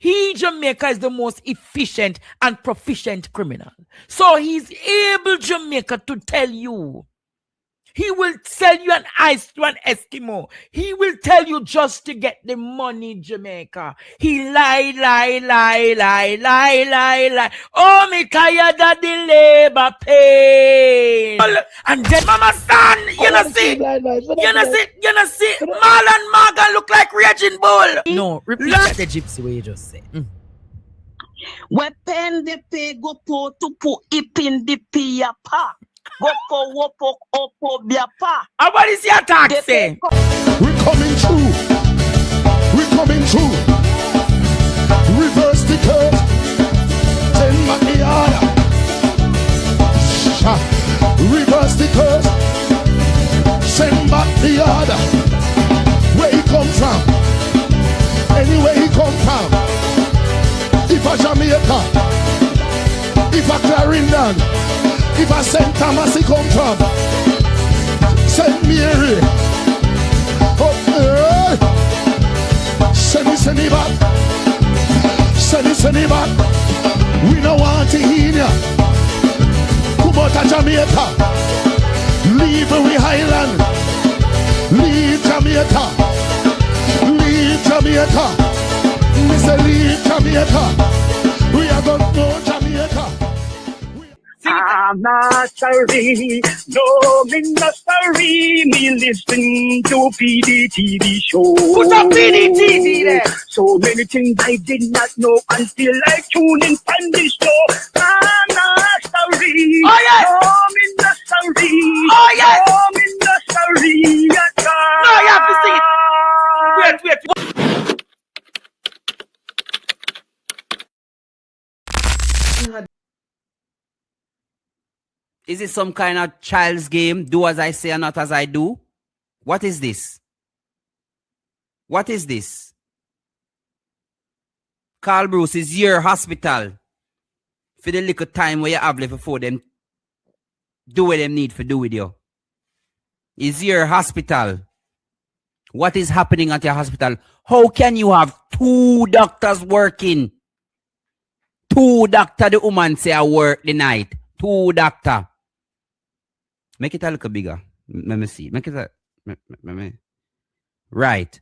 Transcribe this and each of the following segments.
Jamaica is the most efficient and proficient criminal. So he's able, Jamaica, to tell you. He will sell you an ice to an Eskimo. He will tell you just to get the money, Jamaica. He lie. Oh, me tired of the labor pain. And then Mama Stan, you know see, Mal and Morgan look like Raging Bull. No, repeat that the gypsy way you just say. Weapon the pay go po to put ip in the pia pa. Go po wopo opo biapa. And what is your tax say? We're coming through. We're coming through. Reverse the curve. Send back the order. Reverse the curve. Send back the order. Where he come from? Anywhere he come from. If a Jamaica, if a Clarendon, if a St. Thomas he come from, St. Mary, send it back, send it back. We don't want to hear ya. Come out of Jamaica, leave we Highland, leave Jamaica, leave Jamaica. We say leave Jamaica. We are going to know Jamaica. I'm not sorry, no, me not sorry. Me listen to Pdtv show. Put up Pdtv there. So many things I did not know until I tuned in on this show. I'm not sorry. Oh yes. No, me not sorry. Oh yes. No, me not sorry. No, you have to sing it. Wait. Is it some kind of child's game? Do as I say and not as I do? What is this? What is this? Carl Bruce, is your hospital for the little time where you have left before them do what them need to do with you? Is your hospital? What is happening at your hospital? How can you have 2 doctors working? 2 doctors, the woman say I work the night. 2 doctors. Make it a little bigger. Let me see. Make it a... Right.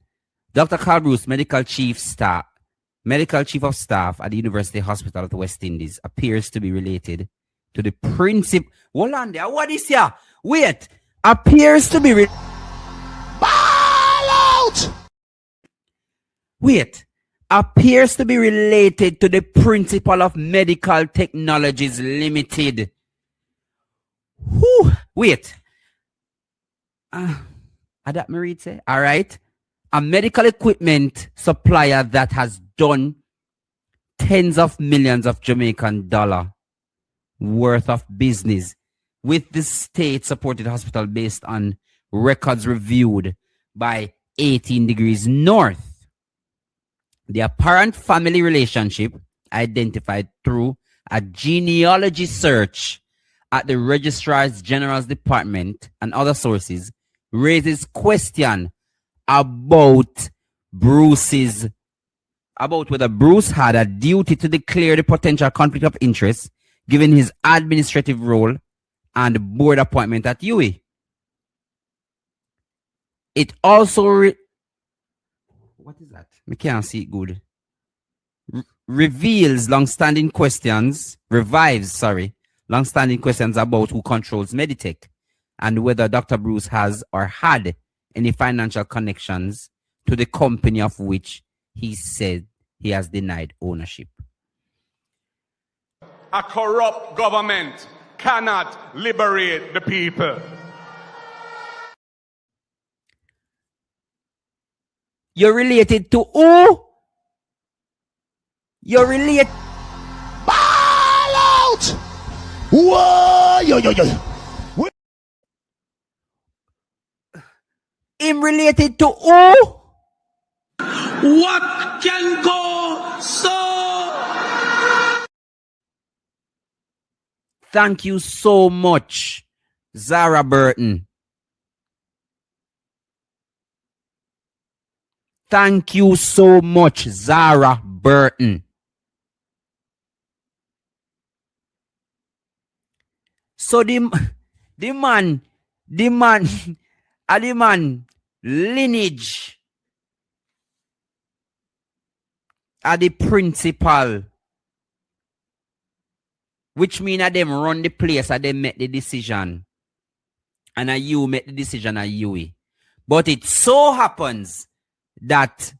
Dr. Carl Bruce, medical chief of staff at the University Hospital of the West Indies, appears to be related to the principal... Hold on there. What is here? Wait. Appears to be... Ball out! Wait. Appears to be related to the principal of Medical Technologies Limited. Whew. Wait. That Marie say? All right. A medical equipment supplier that has done tens of millions of Jamaican dollar worth of business with the state-supported hospital based on records reviewed by 18 Degrees North. The apparent family relationship identified through a genealogy search at the Registrar General's Department and other sources raises question about whether Bruce had a duty to declare the potential conflict of interest given his administrative role and board appointment at UWI. It also what is that? I can't see it good. Revives long-standing questions about who controls Meditech and whether Dr. Bruce has or had any financial connections to the company of which he said he has denied ownership. A corrupt government cannot liberate the people. You're related to who? You're related. Ball out! Whoa! Yo. Him related to who? What can go so? Thank you so much, Zara Burton. Thank you so much, Zara Burton. So the man lineage are the principal, which mean that them run the place and they make the decision. And you make the decision at you. But it so happens that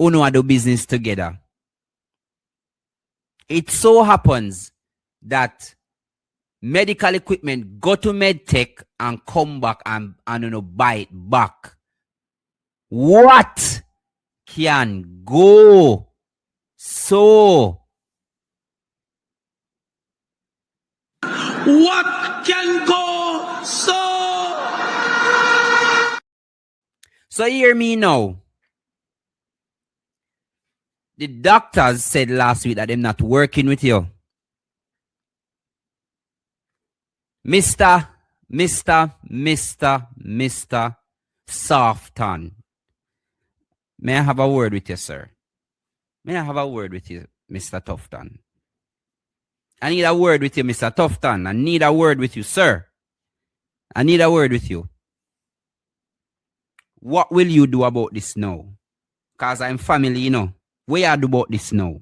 uno do business together. It so happens that medical equipment go to medtech and come back and buy it back. What can go so? What can go so? So hear me now. The doctors said last week that they're not working with you. Mr. Softon. May I have a word with you, sir? May I have a word with you, Mr. Tufton? I need a word with you, Mr. Tufton. I need a word with you, sir. I need a word with you. What will you do about this now? Because I'm family, you know. What you do about this now?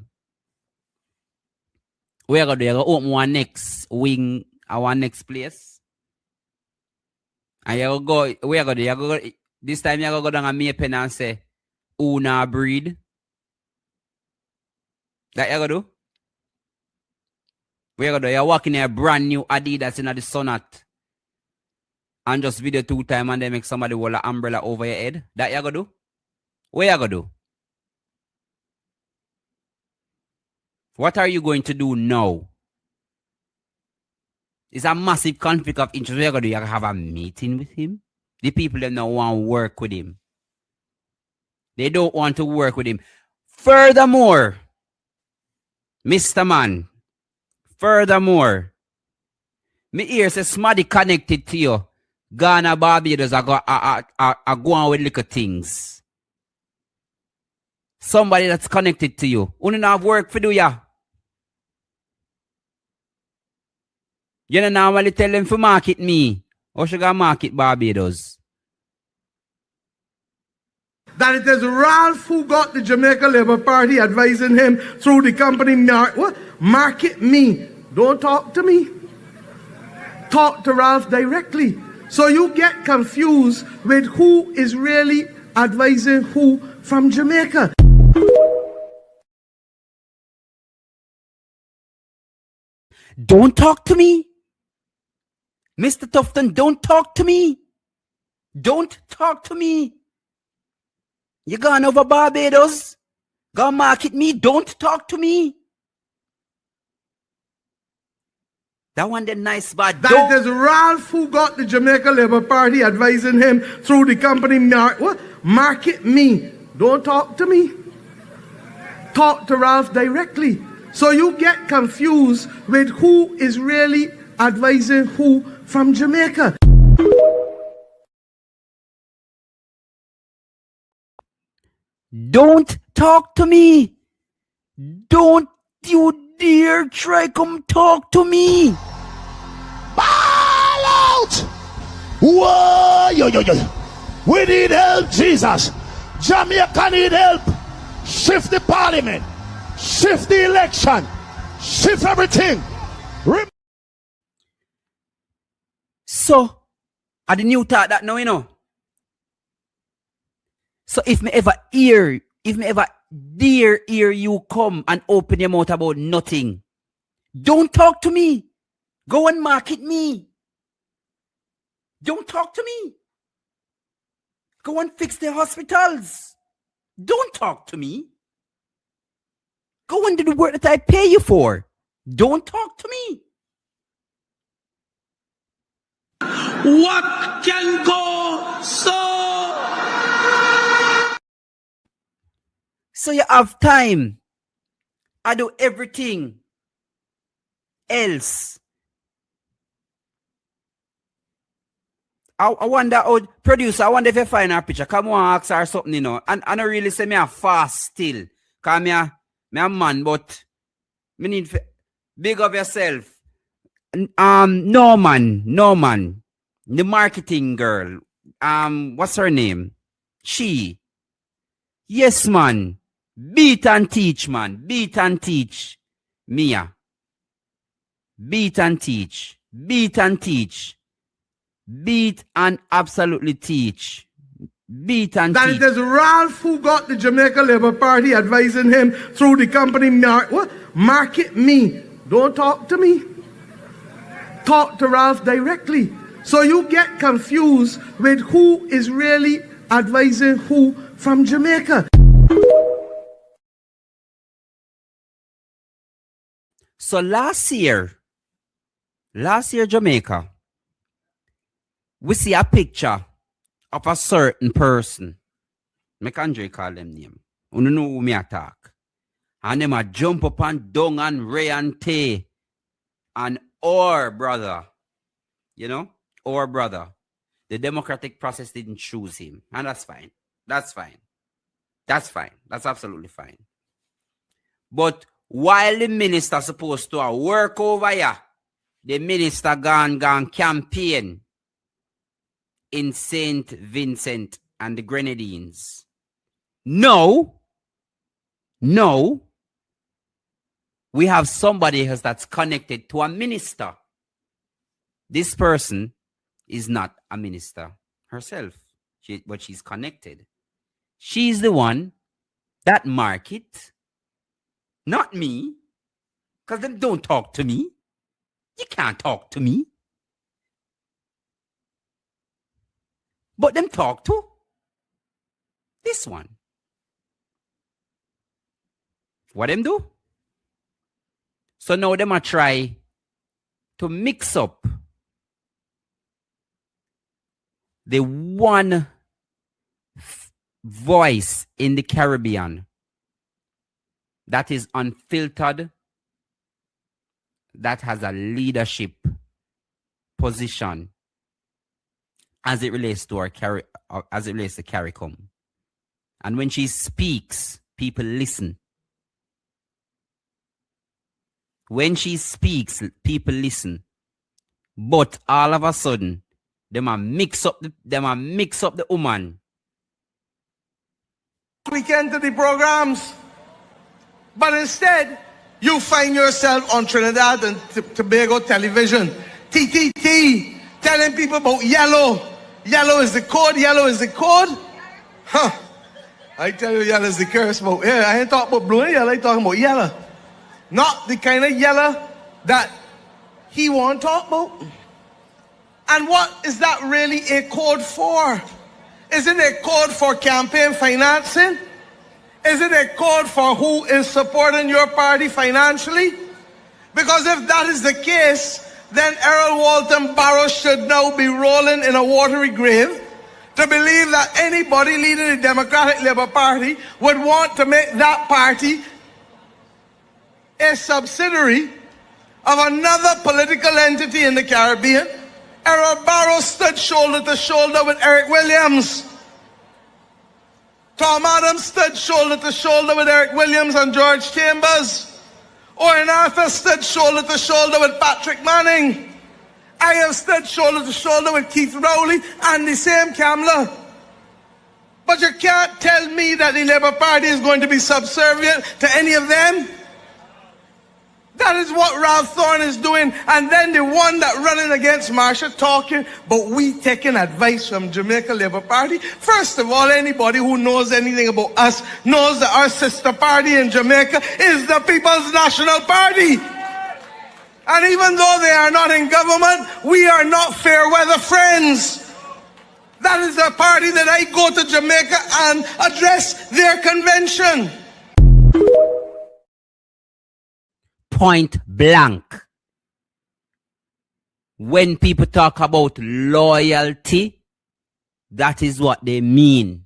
Where you going to do? You going to open one next wing, our next place? And you go, where you going to do? You go, this time you going to go down and make pen and say, Una breed. That you going to do? Where you going to do? You're walking a brand new Adidas in the Sonat. And just video 2 times and then make somebody hold an umbrella over your head. That you going to do? What you going to do? What are you going to do now? It's a massive conflict of interest. What you going to do? You have a meeting with him? The people that don't want to work with him. They don't want to work with him. Furthermore, Mr. Man, me hear say somebody connected to you. Ghana, Barbados are going with little things. Somebody that's connected to you. You don't have work for do ya. You don't normally tell them to market me. Or should I market Barbados? That it is Ralph who got the Jamaica Labour Party advising him through the company market me. Don't talk to me. Talk to Ralph directly. So you get confused with who is really advising who from Jamaica. Don't talk to me. Mr. Tufton, don't talk to me. Don't talk to me. You gone over Barbados? Go market me. Don't talk to me. That one the nice bad. That it is Ralph who got the Jamaica Labour Party advising him through the company market me. Don't talk to me. Talk to Ralph directly. So you get confused with who is really advising who from Jamaica. Don't talk to me. Don't you dare try come talk to me. Ball out! Whoa, yo. We need help, Jesus. Jamaica need help. Shift the parliament. Shift the election. Shift everything. So, are the new thought that now, you know? So if me ever dare hear you come and open your mouth about nothing, don't talk to me. Go and market me. Don't talk to me. Go and fix the hospitals. Don't talk to me. Go and do the work that I pay you for. Don't talk to me. What can go so? So you have time. I do everything else. I wonder, producer, I wonder if you find our picture. Come on, ask her something, you know. And I don't really say me a fast still. Cause me a man, but me need to big up yourself. No man. The marketing girl. What's her name? She. Yes, man. Beat and teach, man. Beat and teach. Mia. Beat and teach. Beat and teach. Beat and absolutely teach. Beat and that teach. It is Ralph who got the Jamaica Labour Party advising him through the company Market Me. Don't talk to me. Talk to Ralph directly. So you get confused with who is really advising who from Jamaica. So last year, Jamaica, we see a picture of a certain person. Make Andre call them name. You know who me attack. And them a jump up and down and Ray and Tay and our brother. You know? Our brother. The democratic process didn't choose him. And that's fine. That's fine. That's fine. That's absolutely fine. But while the minister supposed to work over here, the minister gone campaign in St. Vincent and the Grenadines. No, we have somebody else that's connected to a minister. This person is not a minister herself, but she's connected. She's the one that market, not me, because them don't talk to me. You can't talk to me. But them talk to this one. What them do? So now them are try to mix up the one voice in the Caribbean that is unfiltered, that has a leadership position as it relates to CARICOM. And when she speaks, people listen. When she speaks, people listen. But all of a sudden, they might mix up the woman. Weekend to the programs. But instead, you find yourself on Trinidad and Tobago television. TTT, telling people about yellow. Yellow is the code, yellow is the code. Huh. I tell you, yellow is the curse. About, yeah, I ain't talking about blue and yellow, I talking about yellow. Not the kind of yellow that he won't talk about. And what is that really a code for? Is it a code for campaign financing? Is it a code for who is supporting your party financially? Because if that is the case, then Errol Walton Barrows should now be rolling in a watery grave to believe that anybody leading the Democratic Labour Party would want to make that party a subsidiary of another political entity in the Caribbean. Errol Barrows stood shoulder to shoulder with Eric Williams. Tom Adams stood shoulder to shoulder with Eric Williams and George Chambers. Owen Arthur stood shoulder to shoulder with Patrick Manning. I have stood shoulder to shoulder with Keith Rowley and the same Kamla. But you can't tell me that the Labour Party is going to be subservient to any of them. That is what Ralph Thorne is doing. And then the one that running against Marsha talking, but we taking advice from Jamaica Labour Party. First of all, anybody who knows anything about us knows that our sister party in Jamaica is the People's National Party. And even though they are not in government, we are not fair weather friends. That is the party that I go to Jamaica and address their convention. Point blank. When people talk about loyalty, that is what they mean.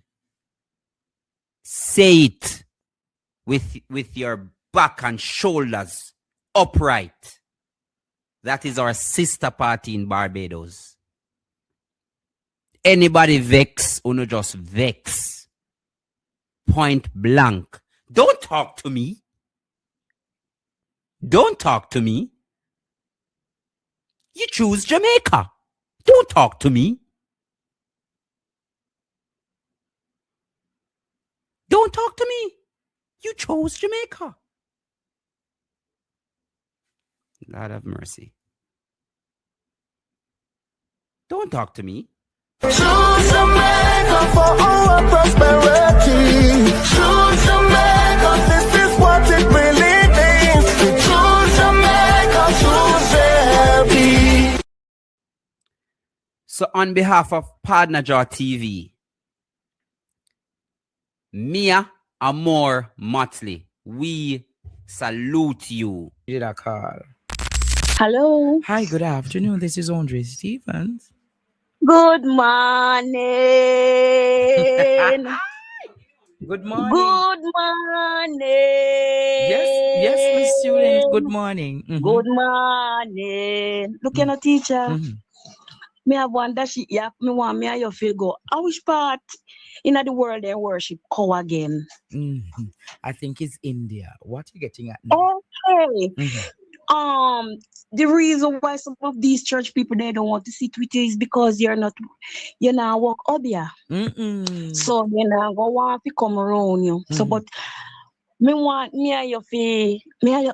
Say it with your back and shoulders upright. That is our sister party in Barbados. Anybody vex, or no just vex. Point blank. Don't talk to me. Don't talk to me. You choose Jamaica. Don't talk to me. Don't talk to me. You chose Jamaica. Lord have mercy. Don't talk to me. Choose Jamaica for our prosperity. Choose Jamaica, this is what it really means. To choose Jamaica, choose healthy. So on behalf of Pdtv, Mia Amor Motley, we salute you. Did I call? Hello. Hi, good afternoon. This is Andre Stevens. Good morning. Good morning. Good morning. Yes, Miss Student. Good morning. Good morning. Look at teacher. Me have one that she me want me and you feel go. I wish part in the world they worship cow again. I think it's India. What are you getting at now? Okay. The reason why some of these church people they don't want to sit with you is because you're not walk up here. So you're not go want to come around you. So but me want me and you feel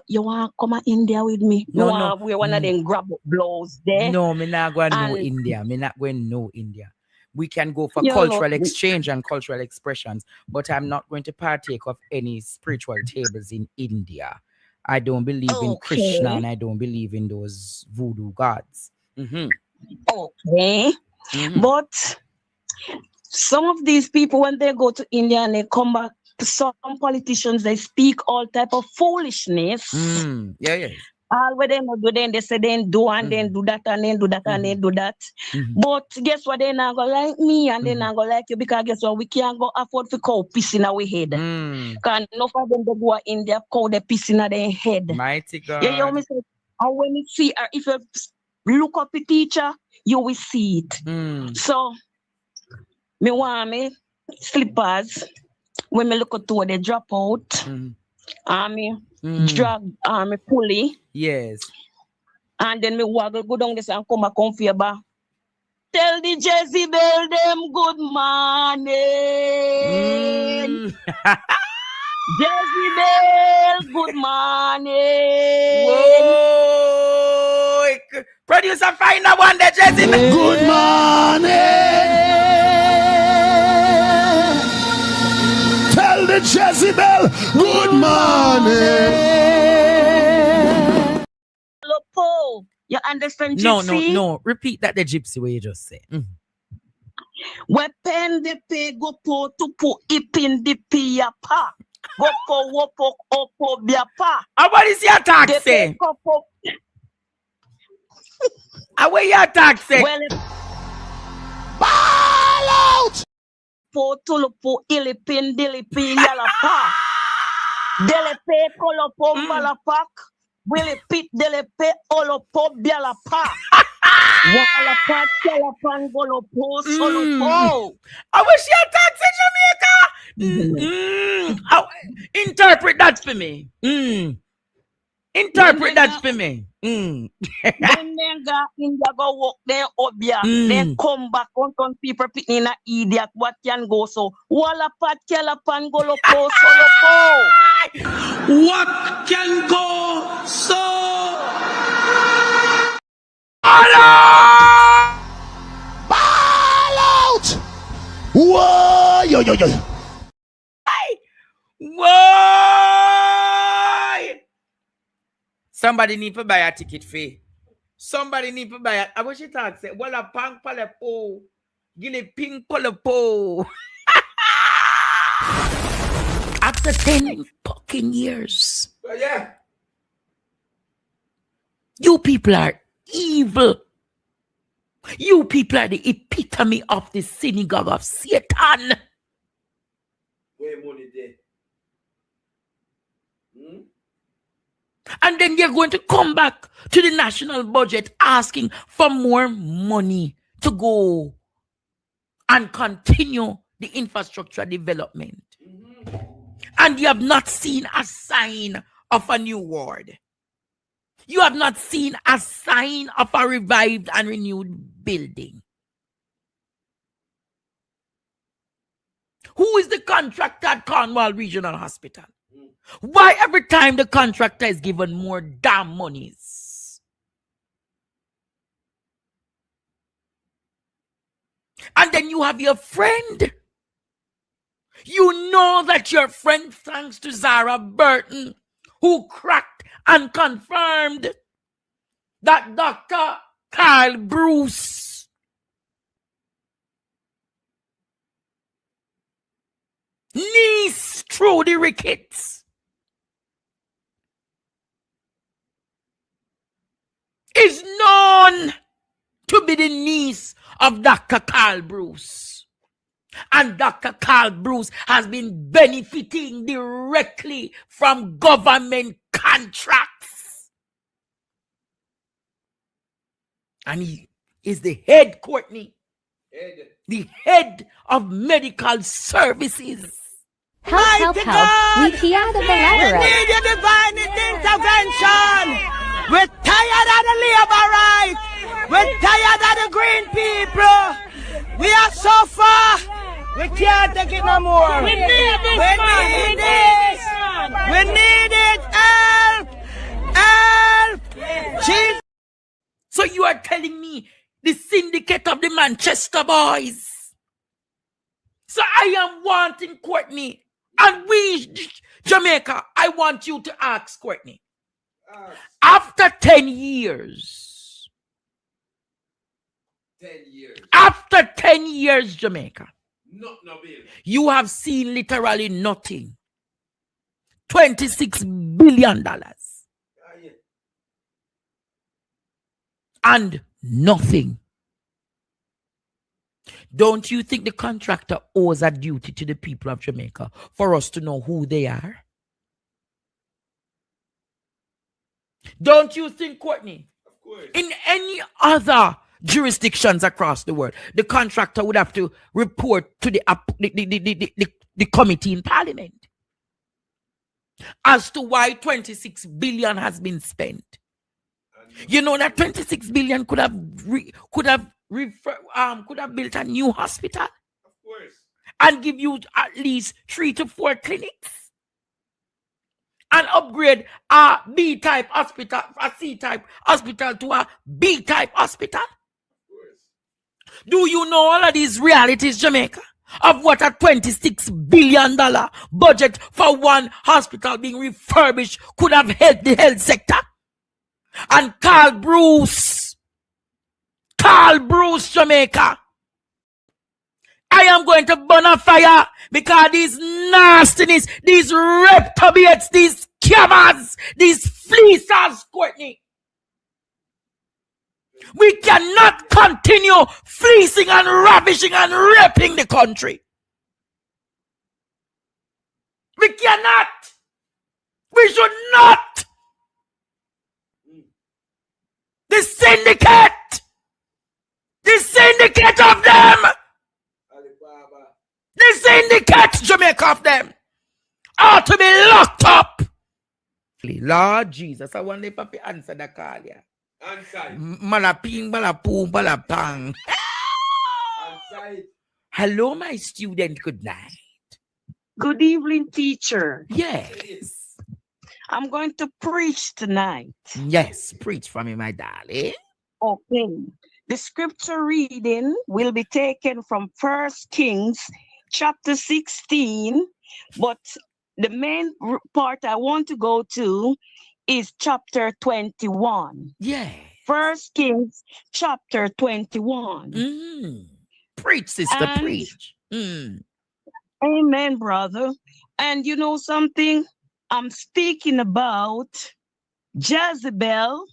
you want to come to India with me. No. We're one of them grab blows there. No, me not going to know India. Me not going to know India. We can go for cultural exchange and cultural expressions, but I'm not going to partake of any spiritual tables in India. I don't believe in Krishna and I don't believe in those voodoo gods. Okay. But some of these people, when they go to India and they come back, some politicians, they speak all type of foolishness. Yeah. All what they do, then they say they do and then do that and then do that and then do that. But guess what? They not gonna like me and they not gonna like you because guess what? We can't go afford to cow piss in our head. Because enough of them they go in India cow the piss in their head. Mighty God. Yeah, you say, and when you see her, if you look up the teacher, you will see it. So me want me slippers. When me look at two, they drop out. Me drag me pulley. Yes. And then me waggle go down this and come back on for back. Tell the Jezebel them good morning. Jezebel, good morning. Whoa. Producer, find that one there, Jezebel. Good morning. Tell the Jezebel, good morning. Lopo, you understand gypsy? No. Repeat that the gypsy way you just said. Wepen de pe go po to po ipin de pia pa. Go po wopok opo bia pa. What is your taxi? Where your taxi? Well, Ball out. po tulupo ilipin dilipi yala pa. Delepe kolopo malapak. Willie pit delepe olopo biala pa. Wala pa tela pangolopo solopo. I wish your taxi Jamaica. Interpret that for me. Interpret that for me. When they go India go walk there obia, then come back on people picking a idiot what can go so. Wala pat kela pangolo po solo po. What can go so? Ball out. Whoa, yo. Whoa! Somebody need to buy a ticket fee. Somebody need to buy I wish you talk say, wala pang palepo. Gili ping palepo. After 10 fucking years. Yeah. You people are evil. You people are the epitome of the synagogue of Satan. Where money there? And then you're going to come back to the national budget asking for more money to go and continue the infrastructure development. And you have not seen a sign of a new ward. You have not seen a sign of a revived and renewed building. Who is the contractor at Cornwall Regional Hospital? Why every time the contractor is given more damn monies? And then you have your friend. You know that your friend, thanks to Zara Burton, who cracked and confirmed that Dr. Carl Bruce niece through the rickets is known to be the niece of Dr. Carl Bruce. And Dr. Carl Bruce has been benefiting directly from government contracts. And he is the head, Courtney, the head of medical services. Help. We hear the We Belarus. need your divine intervention. We're tired of the labor rights. We're tired of the green people. We are so far. We can't take it no more. We need this. We need this. We need it. Help. Help. Jesus. So you are telling me the syndicate of the Manchester boys. So I am wanting Courtney, and we, Jamaica, I want you to ask Courtney. After 10 years. 10 years. After 10 years, Jamaica. No bill. You have seen literally nothing. $26 billion. And nothing. Don't you think the contractor owes a duty to the people of Jamaica for us to know who they are? Don't you think, Courtney? Of course. In any other jurisdictions across the world, the contractor would have to report to the committee in Parliament as to why 26 billion has been spent. You know that 26 billion could have built a new hospital. Of course. And give you at least 3 to 4 clinics. And upgrade a B-type hospital, a C-type hospital to a B-type hospital. Do you know all of these realities, Jamaica? Of what a $26 billion budget for one hospital being refurbished could have helped the health sector? And Carl Bruce, Jamaica, I am going to burn a fire because these nastiness, these reprobates, these scammers, these fleecers, Courtney. We cannot continue fleecing and ravishing and raping the country. We cannot. We should not. The syndicate of them. The syndicate, Jamaica, of them ought to be locked up. Lord Jesus, I wonder if I answer the call here. Answer. Malaping, malapoom, malapang. Answer. Hello, my student. Good night. Good evening, teacher. Yes. I'm going to preach tonight. Yes, preach for me, my darling. Okay. The scripture reading will be taken from 1 Kings chapter 16, but the main part I want to go to is chapter 21. Yeah. 1 Kings chapter 21. Preach, sister, And- preach. Amen, brother. And you know something? I'm speaking about Jezebel,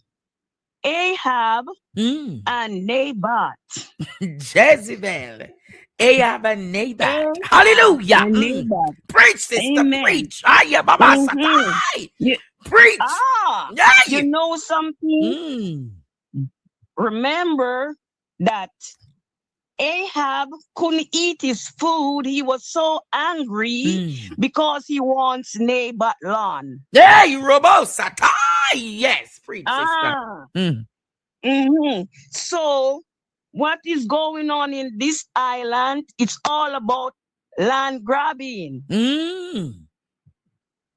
Ahab, and Naboth. Jezebel, Ahab, and Naboth. Hallelujah. And Naboth. Preach, sister, Amen. preach. Aya, baba, Mhm. satai. Yeah. Preach. Yeah, You know something? Remember that Ahab couldn't eat his food. He was so angry because he wants Naboth's land. Hey, Robosata. Yes, preach, sister. So, what is going on in this island? It's all about land grabbing.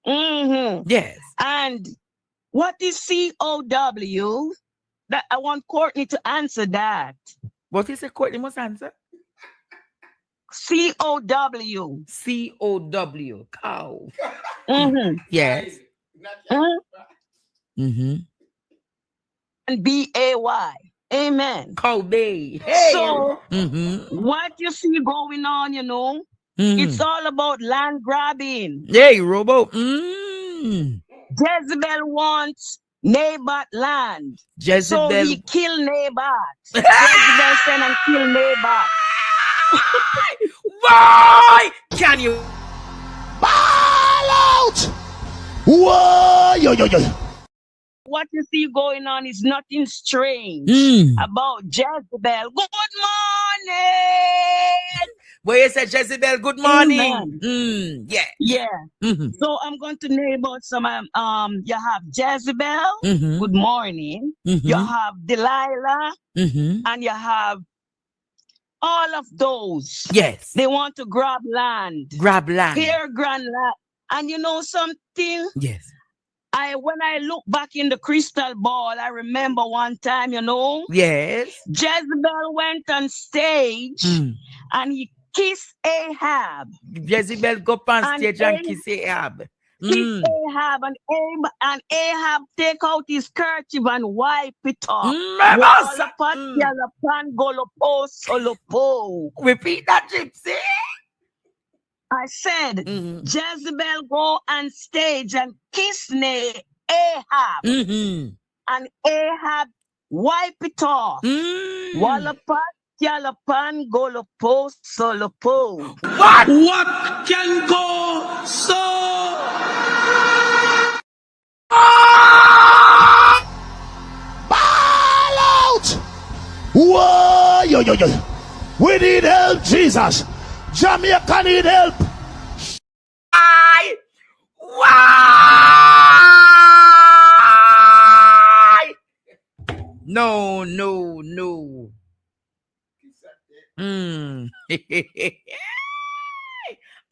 Yes. And what is COW? That I want Courtney to answer that. What is it, Courtney must answer? COW. COW. Cow. Yes. And BAY. Amen. Cow Bay. Hey. So, what you see going on, you know, it's all about land grabbing. Hey, Robo. Jezebel wants Naboth land. Jezebel. So he killed Naboth. Jezebel sent and killed Naboth. Why can you ball out? Whoa, yo. What you see going on is nothing strange about Jezebel. Good morning. Where you said Jezebel, good morning. Yeah. So I'm going to name out some. You have Jezebel. Good morning. You have Delilah, and you have all of those. Yes. They want to grab land. Grab land. Clear grand land. And you know something? Yes. When I look back in the crystal ball, I remember one time, you know. Yes. Jezebel went on stage and he kissed Ahab. Jezebel go on stage and kiss Ahab. Kiss Ahab and Ahab take out his kerchief and wipe it off. Repeat that, Gypsy. I said, Jezebel go on stage and kiss Ahab. And Ahab wipe it off. Wallapat, yalapan, golopo, solopo. What can go so? Ball out! Whoa, yo. We need help, Jesus. Jamaica need help. Why? No.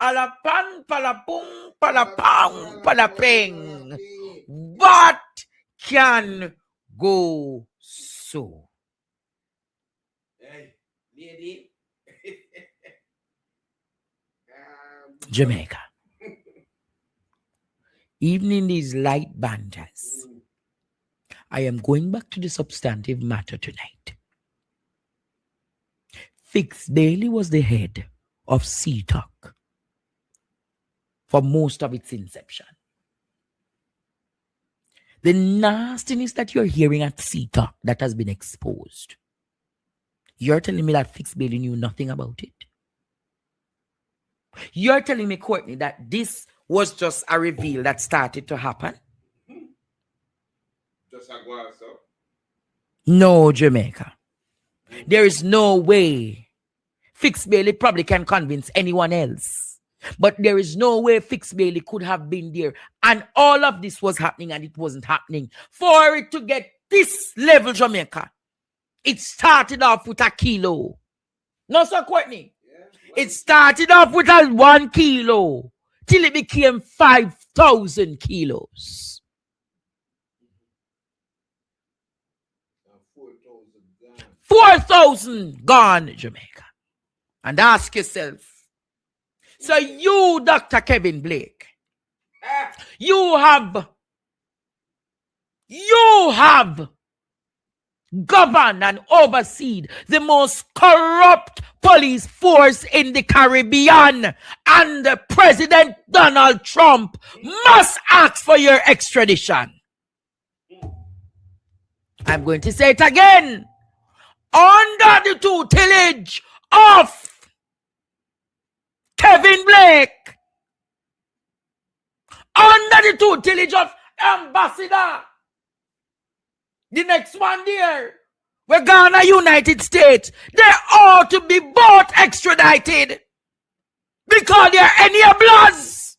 Alapan, palapung, palapang, palapeng. What can go so? Hey, lady. Jamaica. Even in these light banters, I am going back to the substantive matter tonight. Fix Bailey was the head of CTOC for most of its inception. The nastiness that you're hearing at CTOC that has been exposed, you're telling me that Fix Bailey knew nothing about it? You're telling me, Courtney, that this was just a reveal that started to happen? Just like what, sir? No, Jamaica. There is no way. Fix Bailey probably can convince anyone else. But there is no way Fix Bailey could have been there. And all of this was happening and it wasn't happening. For it to get this level, Jamaica, it started off with a kilo. No, sir, Courtney. It started off with a 1 kilo till it became 5,000 kilos. 4,000 gone, Jamaica. And ask yourself, so you, Dr. Kevin Blake, you have governed and overseen the most corrupt police force in the Caribbean, and President Donald Trump must ask for your extradition. I'm going to say it again. Under the tutelage of Kevin Blake, under the tutelage of Ambassador, the next one there, We're Ghana, United States. They ought to be both extradited because they're enablers.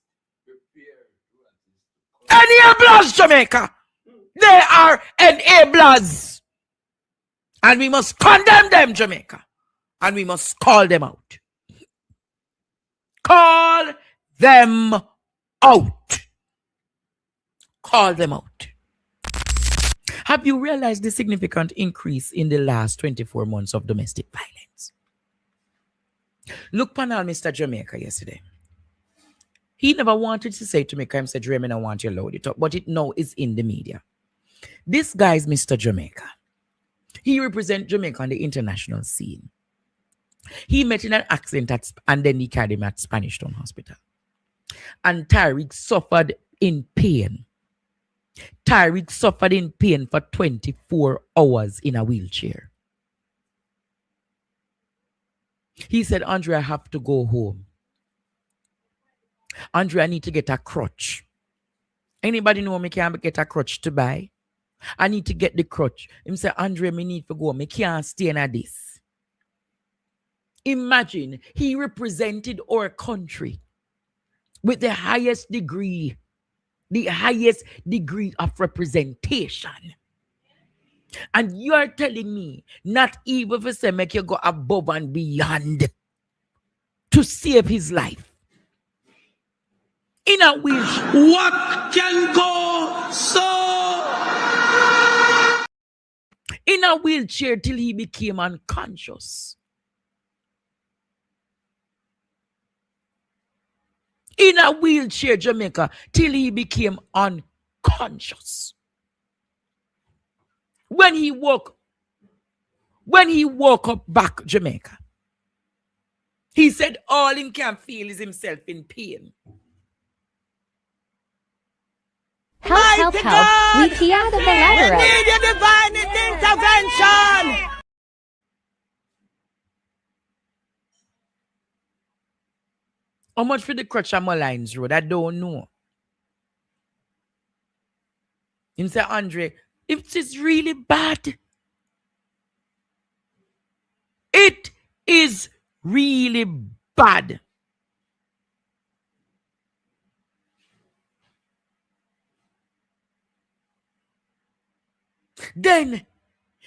Enablers, Jamaica. They are enablers. And we must condemn them, Jamaica. And we must call them out. Call them out. Call them out. Have you realized the significant increase in the last 24 months of domestic violence? Look, panel, Mr. Jamaica yesterday. He never wanted to say to me, I said, Raymond, I want you to load it up, but it now is in the media. This guy is Mr. Jamaica. He represents Jamaica on the international scene. He met in an accident and then he carried him at Spanish Town Hospital. And Tariq suffered in pain. Tariq suffered in pain for 24 hours in a wheelchair. He said, Andre, I have to go home. Andre, I need to get a crutch. Anybody know me can't get a crutch to buy? I need to get the crutch. Him say, Andre, me need to go. Me can't stay in this. Imagine, he represented our country with the highest degree of representation. And you're telling me, not even if you say make you go above and beyond to save his life. In a wheelchair. What can go so? In a wheelchair till he became unconscious. In a wheelchair, Jamaica, till he became unconscious. When he woke up back, Jamaica, he said all he can feel is himself in pain. Help. We hear the rhetoric. We need a divine intervention. How much for the crutch on my lines road? I don't know. Him say, Andre, if it's really bad, it is really bad. Then,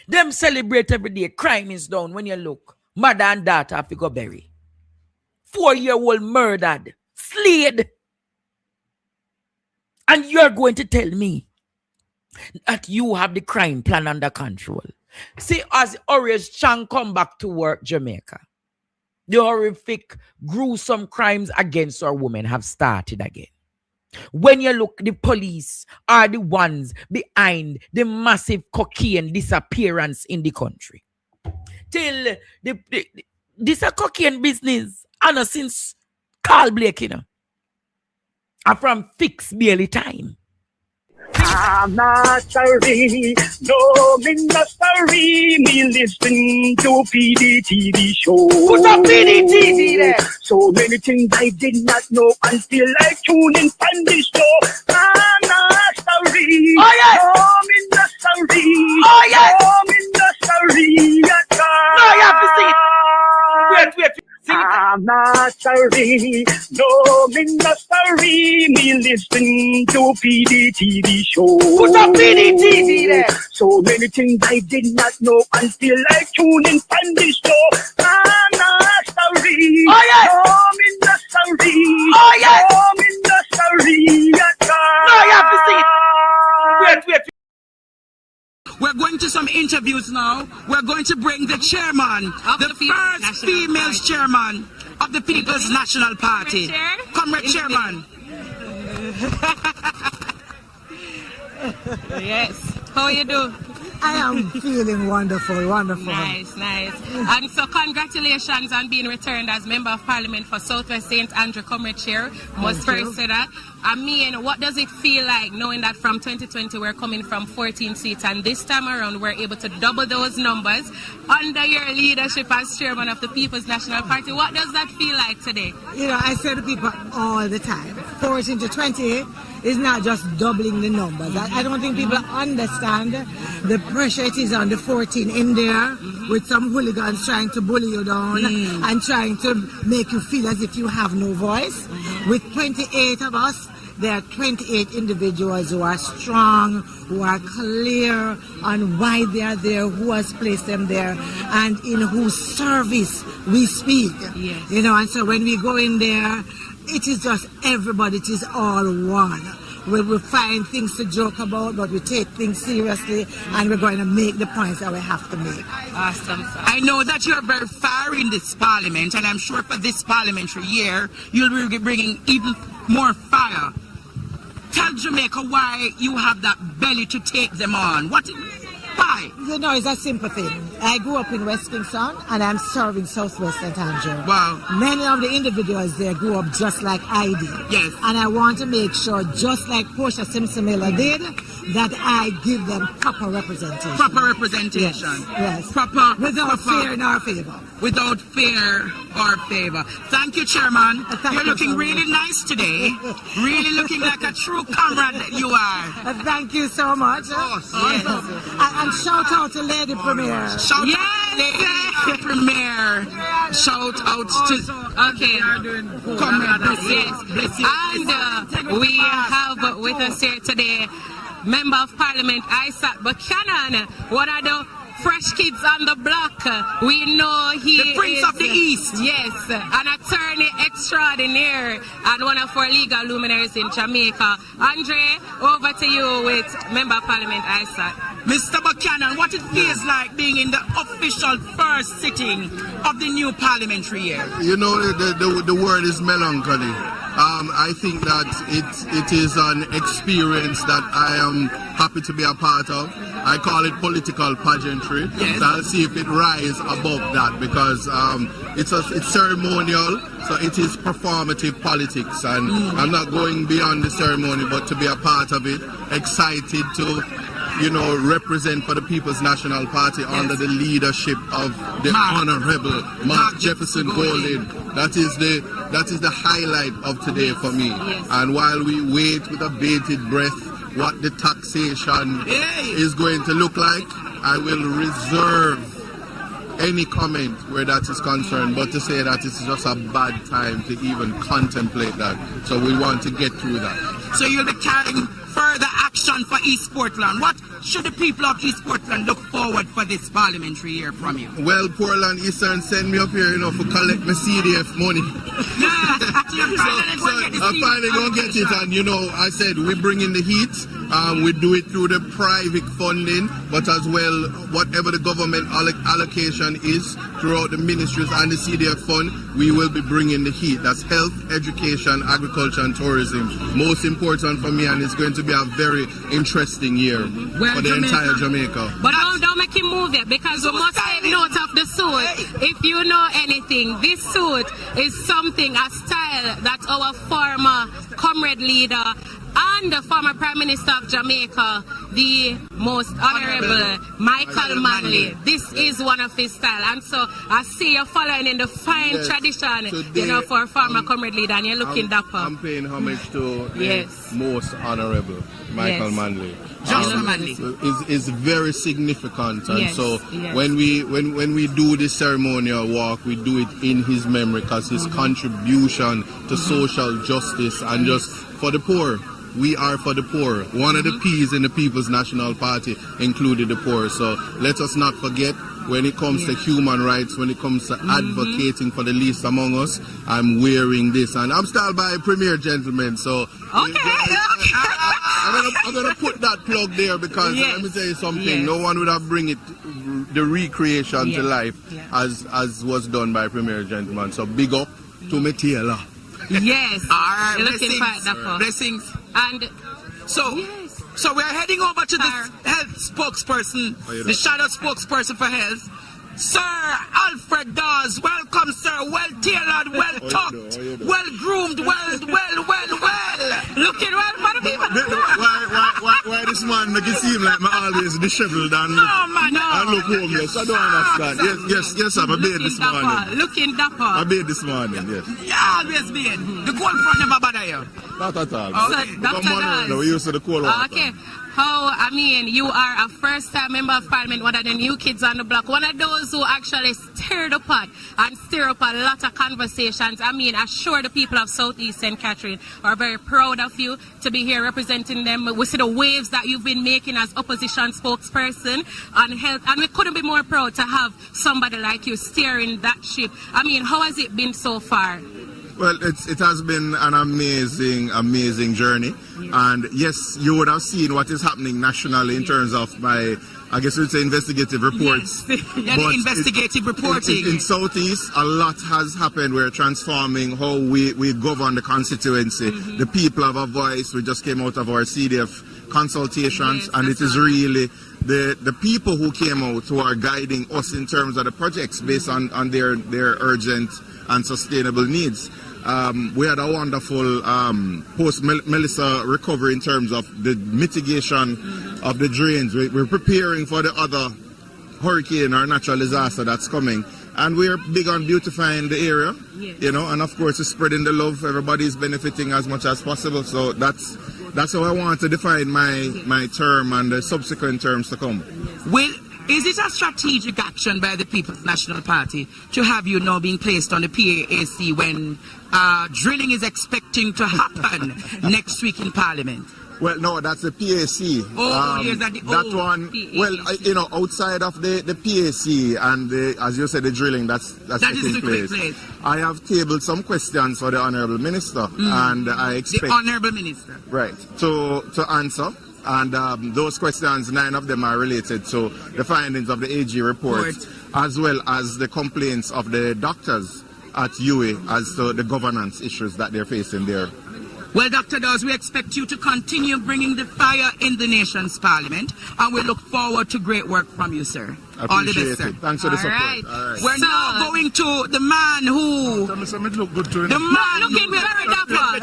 them celebrate every day. Crime is down when you look. Mother and daughter have to go bury. 4-year-old murdered, slayed. And you're going to tell me that you have the crime plan under control. See, as Orange Chang come back to work, Jamaica, the horrific, gruesome crimes against our women have started again. When you look, the police are the ones behind the massive cocaine disappearance in the country. Till this a cocaine business, and since Carl Blake, you know, are from fixed barely time. I'm not sorry, no, me not sorry. Me listen to Pdtv show. Put up Pdtv there. So many things I did not know until I tuned in on this show. I'm not sorry. Oh yes. No, me not sorry. Oh yes. No, me not sorry at all. No, you have to sing it. Wait. Sing it. I'm not sorry, no, me not sorry. Me listen to Pdtv show. Put up Pdtv there. So many things I did not know until I tuned in on this show. I'm not sorry. Oh yes. No, me not sorry. Oh yes. No, me not sorry at all. No, you have to sing it. Wait. We're going to some interviews now. We're going to bring the chairman, the first female chairman of the People's National Party. Comrade Chairman. Yes. How you do? I am feeling wonderful. Nice. And so congratulations on being returned as Member of Parliament for Southwest St. Andrew, Comrade Chair. Must first say that. I mean, what does it feel like knowing that from 2020 we're coming from 14 seats and this time around we're able to double those numbers under your leadership as Chairman of the People's National Party? What does that feel like today? You know, I say to people all the time, 14 to 20 It's not just doubling the numbers. I don't think people understand the pressure it is on the 14 in there with some hooligans trying to bully you down and trying to make you feel as if you have no voice. With 28 of us, there are 28 individuals who are strong, who are clear on why they are there, who has placed them there, and in whose service we speak. Yes. You know, and so when we go in there, it is just everybody, it is all one. We will find things to joke about, but we take things seriously, and we're going to make the points that we have to make. Awesome. I know that you're very far in this parliament, and I'm sure for this parliamentary year, you'll be bringing even more fire. Tell Jamaica why you have that belly to take them on. Why? You know, it's a simple thing. I grew up in West Kingston, and I'm serving Southwest St. Andrew. Wow. Many of the individuals there grew up just like I did. Yes. And I want to make sure, just like Portia Simpson-Miller did, that I give them proper representation. Proper representation. Yes. Proper. Without fear nor favor. Without fear or favor. Thank you, Chairman. You're looking really nice today. Really looking like a true comrade that you are. Thank you so much. Yes. And shout out to Lady Premier. Shout out to Lady Premier. Shout out to... Okay. And we have with us here today Member of Parliament Isaac Buchanan, one of the fresh kids on the block. We know he the Prince is, of the East. Yes, an attorney extraordinaire and one of our legal luminaries in Jamaica. Andre, over to you with Member of Parliament Isaac. Mr. Buchanan, what it feels like being in the official first sitting of the new parliamentary year? You know, the word is melancholy. I think that it is an experience that I am happy to be a part of. I call it political pageantry. Yes. So I'll see if it rises above that, because it's ceremonial, so it is performative politics, and I'm not going beyond the ceremony, but to be a part of it, excited to, you know, represent for the People's National Party under the leadership of the Honorable Mark Jefferson Golding. That is the highlight of today for me. Yes. And while we wait with a bated breath what the taxation is going to look like, I will reserve any comment where that is concerned, but to say that it's just a bad time to even contemplate that. So we want to get through that. So you'll be carrying further action for East Portland. What should the people of East Portland look forward for this parliamentary year from you? Well, Portland Eastern send me up here, you know, for collect my CDF money. I'm finally going to get it, and you know, I said we bring in the heat. We do it through the private funding, but as well, whatever the government allocation is throughout the ministries and the CDF fund, we will be bringing the heat. That's health, education, agriculture, and tourism. Most important for me, and it's going to be a very interesting year for the entire Jamaica. But don't make him move it, because we must take note of the suit. If you know anything, this suit is something, a style that our former comrade leader and the former Prime Minister of Jamaica, the most honorable Michael Manley. This is one of his style. And so I see you following in the fine tradition, today, you know, for a former comrade leader, and you're looking dapper. I'm paying homage to the most honorable Michael Manley. Is very significant, and so when we do this ceremonial walk, we do it in his memory, because his contribution to social justice and just for the poor. We are for the poor. One of the P's in the People's National Party included the poor. So let us not forget, when it comes to human rights, when it comes to advocating for the least among us, I'm wearing this. And I'm styled by a premier gentleman. So I'm going to put that plug there, because let me tell you something. No one would have bring it, the recreation to life as was done by premier gentleman. So big up to me tailor. Yes. All right. Blessings. Blessings. And so we're heading over to the health spokesperson, the shadow spokesperson for health, Sir Alfred Dawes. Welcome, sir. Well tailored, well tucked, well groomed, well. Looking well for the people. why this man make it seem like me always disheveled and look homeless? I don't understand. Yes, I bathed this morning. Looking dapper. I bathed this morning, yes. Yeah, always bathed. The cold front never bother you. Not at all. Okay, Dr. We used to the cold water. Okay. You are a first-time member of Parliament, one of the new kids on the block, one of those who actually stirred the pot and stir up a lot of conversations. I'm sure the people of Southeast St. Catherine are very proud of you to be here representing them. We see the waves that you've been making as opposition spokesperson on health, and we couldn't be more proud to have somebody like you steering that ship. How has it been so far? Well, it has been an amazing journey. And yes, you would have seen what is happening nationally in terms of my, I guess you'd say, investigative reports. Yes. The investigative reporting. In Southeast, a lot has happened. We're transforming how we govern the constituency. The people have a voice. We just came out of our CDF consultations, and it is really the people who came out who are guiding us in terms of the projects based on their urgent and sustainable needs. We had a wonderful post-Melissa recovery in terms of the mitigation of the drains. We're preparing for the other hurricane or natural disaster that's coming. And we're big on beautifying the area, and of course it's spreading the love. Everybody's benefiting as much as possible. So that's how I want to define my term and the subsequent terms to come. Well, is it a strategic action by the People's National Party to have you now being placed on the PAC when drilling is expecting to happen next week in Parliament? Well, no, that's the PAC. That one. PAC. Well, outside of the PAC and as you said, the drilling that's taking place. I have tabled some questions for the Honourable Minister, and I expect the Honourable Minister, right, to answer. And those questions, 9 of them are related to the findings of the AG report, as well as the complaints of the doctors at UA as to the governance issues that they're facing there. Well, Dr. Dawes, we expect you to continue bringing the fire in the nation's parliament, and we look forward to great work from you, sir. All the best, sir. Thanks for the support. Right. All right. We're now going to the man who... The man looking very dapper.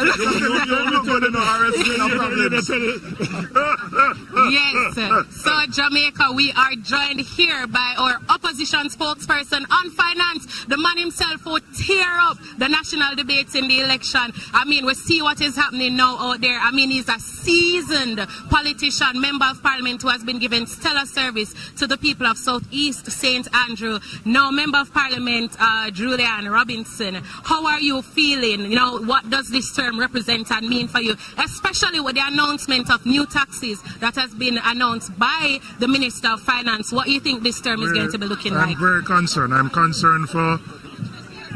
Yes, sir. So, Jamaica, we are joined here by our opposition spokesperson on finance, the man himself who tear up the national debates in the election. We see what is happening now out there. He's a seasoned politician, member of Parliament who has been given stellar service to the people of Southeast St. Andrew. Now, Member of Parliament, Julian Robinson, how are you feeling? What does this term represent and mean for you, especially with the announcement of new taxes that has been announced by the Minister of Finance? What do you think this term is going to be looking like? I'm very concerned. I'm concerned for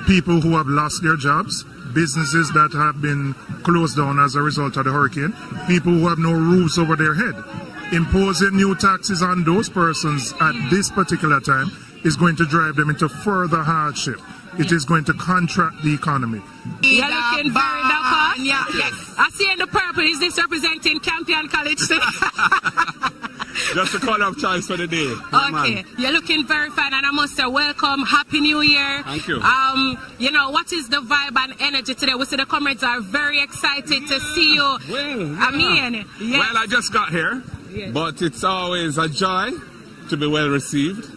people who have lost their jobs, businesses that have been closed down as a result of the hurricane, people who have no roofs over their head. Imposing new taxes on those persons at this particular time is going to drive them into further hardship. It is going to contract the economy. You're looking very dapper. Yes. I see in the purple. Is this representing Campion College today? Just the colour of choice for the day. Okay. You're looking very fine, and I must say welcome. Happy New Year. Thank you. What is the vibe and energy today? We see the comrades are very excited to see you. Well, I just got here, but it's always a joy to be well received,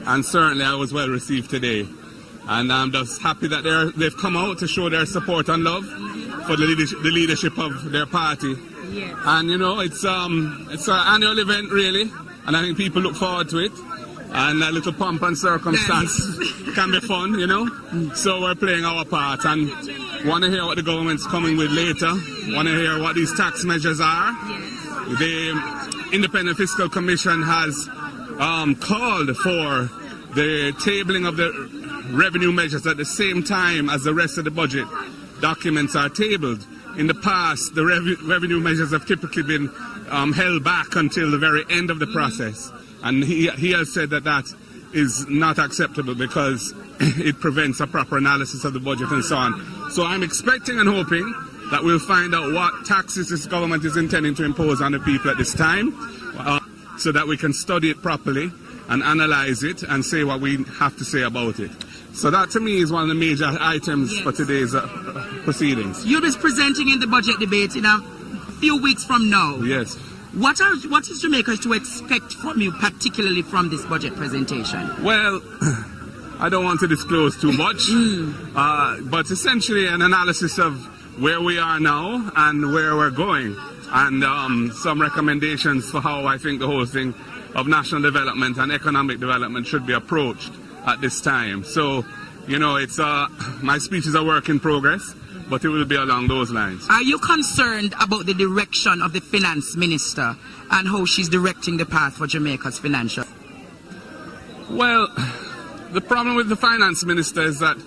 and certainly I was well received today. And I'm just happy that they've come out to show their support and love for the leadership of their party. Yes. And it's an annual event really, and I think people look forward to it. And a little pomp and circumstance can be fun, So we're playing our part and want to hear what the government's coming with later. Want to hear what these tax measures are. The Independent Fiscal Commission has called for the tabling of the revenue measures at the same time as the rest of the budget documents are tabled. In the past, the revenue measures have typically been held back until the very end of the process. And he has said that is not acceptable because it prevents a proper analysis of the budget and so on. So I'm expecting and hoping that we'll find out what taxes this government is intending to impose on the people at this time, so that we can study it properly and analyze it and say what we have to say about it. So that to me is one of the major items for today's proceedings. You'll be presenting in the budget debate in a few weeks from now. Yes. What is Jamaica to expect from you, particularly from this budget presentation? Well, I don't want to disclose too much, but essentially an analysis of where we are now and where we're going, and some recommendations for how I think the whole thing of national development and economic development should be approached at this time. So, you know, it's my speech is a work in progress, but it will be along those lines. Are you concerned about the direction of the finance minister and how she's directing the path for Jamaica's financial? Well, the problem with the finance minister is that,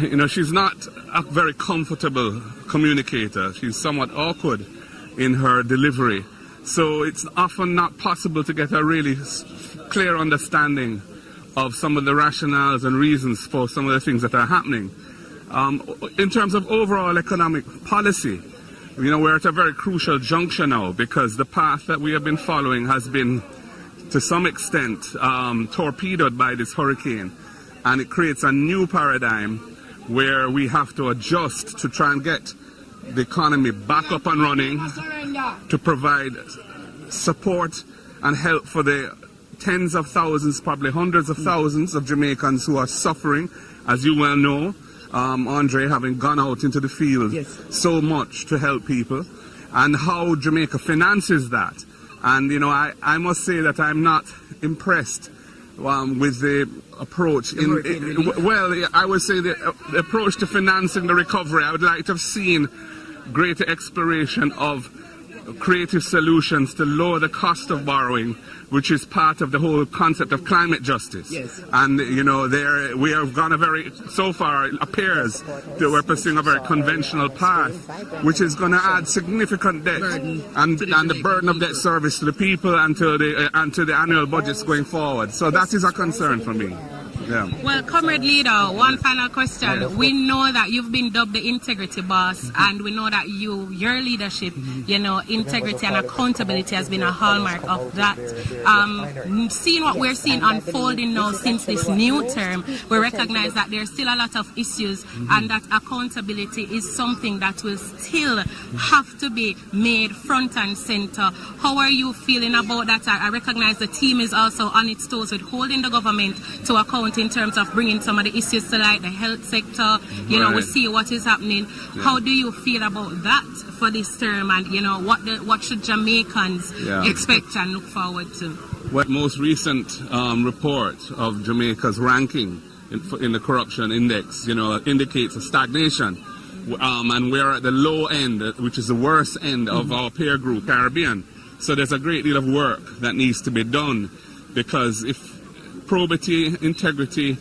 you know, she's not a very comfortable communicator. She's somewhat awkward in her delivery. So it's often not possible to get a really clear understanding of some of the rationales and reasons for some of the things that are happening. In terms of overall economic policy, you know, we're at a very crucial juncture now because the path that we have been following has been, to some extent, torpedoed by this hurricane. And it creates a new paradigm where we have to adjust to try and get the economy back up and running, to provide support and help for the tens of thousands, probably hundreds of thousands of Jamaicans who are suffering, as you well know. Andre having gone out into the field so much to help people, and how Jamaica finances that. And, you know, I must say that I'm not impressed with the approach. Well, I would say the approach to financing the recovery. I would like to have seen greater exploration of creative solutions to lower the cost of borrowing, which is part of the whole concept of climate justice. Yes. And, you know, we have gone so far, it appears that we're pursuing a very conventional path, which is going to add significant debt and the burden of debt service to the people and to the annual budgets going forward. So that is a concern for me. Yeah. Well, Comrade Leader, one final question. We know that you've been dubbed the integrity boss, and we know that your leadership, you know, integrity and accountability has been a hallmark of that. Seeing what we're seeing unfolding now since this new term, we recognize that there's still a lot of issues, and that accountability is something that will still have to be made front and center. How are you feeling about that? I recognize the team is also on its toes with holding the government to account in terms of bringing some of the issues to light, the health sector, you know, we see what is happening. Yeah. How do you feel about that for this term, and, you know, what should Jamaicans expect and look forward to? What most recent report of Jamaica's ranking in the corruption index, you know, indicates a stagnation. And we're at the low end, which is the worst end of our peer group, Caribbean. So there's a great deal of work that needs to be done, because if probity, integrity,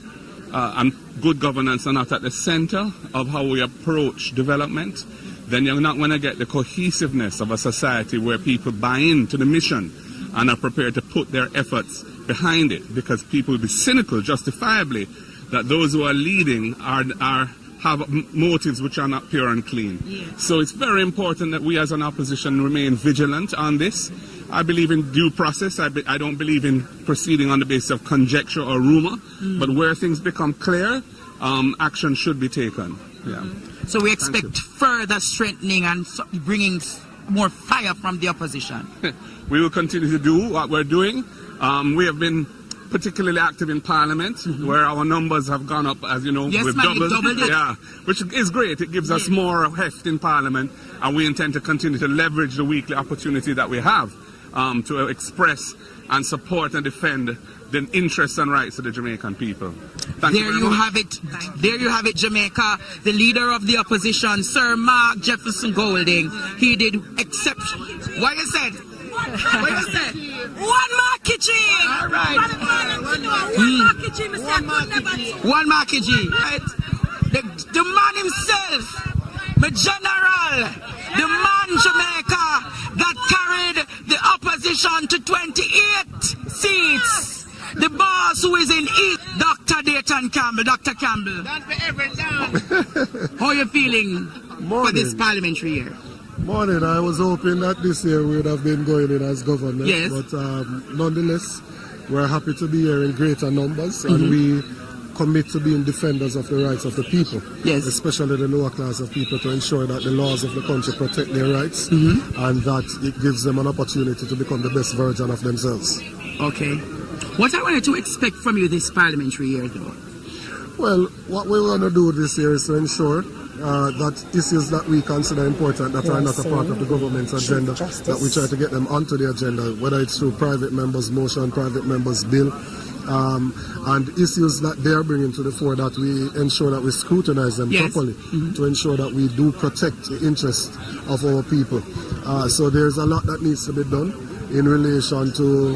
and good governance are not at the center of how we approach development, then you're not going to get the cohesiveness of a society where people buy into the mission and are prepared to put their efforts behind it, because people will be cynical, justifiably, that those who are leading have motives which are not pure and clean. Yeah. So it's very important that we as an opposition remain vigilant on this. I believe in due process. I don't believe in proceeding on the basis of conjecture or rumor, but where things become clear, action should be taken. Yeah. So we expect further strengthening and bringing more fire from the opposition. We will continue to do what we're doing. We have been particularly active in Parliament, where our numbers have gone up, as you know, we've doubled it. Yeah, which is great. It gives us more heft in Parliament, and we intend to continue to leverage the weekly opportunity that we have to express and support and defend the interests and rights of the Jamaican people. Thank you very much. There you have it, Jamaica. The leader of the opposition, Sir Mark Jefferson Golding, he did exceptional. What you said? What you said? One markage. All right. One markage. Right. The man himself, the general, the man Jamaica that carried the opposition to 28 seats. The boss who is in East, Dr. Dayton Campbell. Dr. Campbell. How are you feeling for this parliamentary year? Morning. I was hoping that this year we would have been going in as government, yes. But nonetheless, we're happy to be here in greater numbers, and we commit to being defenders of the rights of the people, yes, especially the lower class of people, to ensure that the laws of the country protect their rights and that it gives them an opportunity to become the best version of themselves. Okay. What I wanted to expect from you this parliamentary year, though? Well, what we want to do this year is to ensure that issues that we consider important that are not a part of the government's agenda, that we try to get them onto the agenda, whether it's through private members' motion, private members' bill, and issues that they are bringing to the fore, that we ensure that we scrutinize them properly to ensure that we do protect the interests of our people. So there's a lot that needs to be done in relation to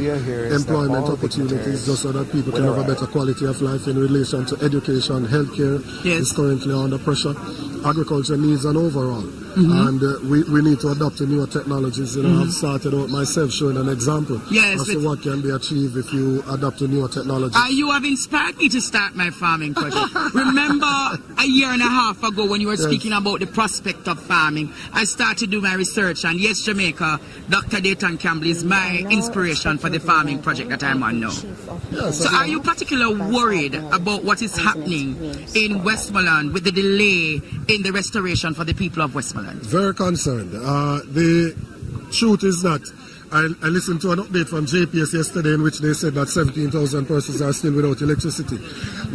employment opportunities, just so that people can have a better quality of life, in relation to education, healthcare is currently under pressure, agriculture needs an overall. And we need to adopt to newer technologies. You know, I've started out myself showing an example as to what can be achieved if you adopt to newer technologies. You have inspired me to start my farming project. Remember a year and a half ago when you were speaking about the prospect of farming, I started to do my research, and yes, Jamaica, Dr. Dayton Campbell is my inspiration for the farming project that I'm on now. So are you particularly worried about what is happening in Westmoreland with the delay in the restoration for the people of Westmoreland? Very concerned. The truth is that I listened to an update from JPS yesterday in which they said that 17,000 persons are still without electricity.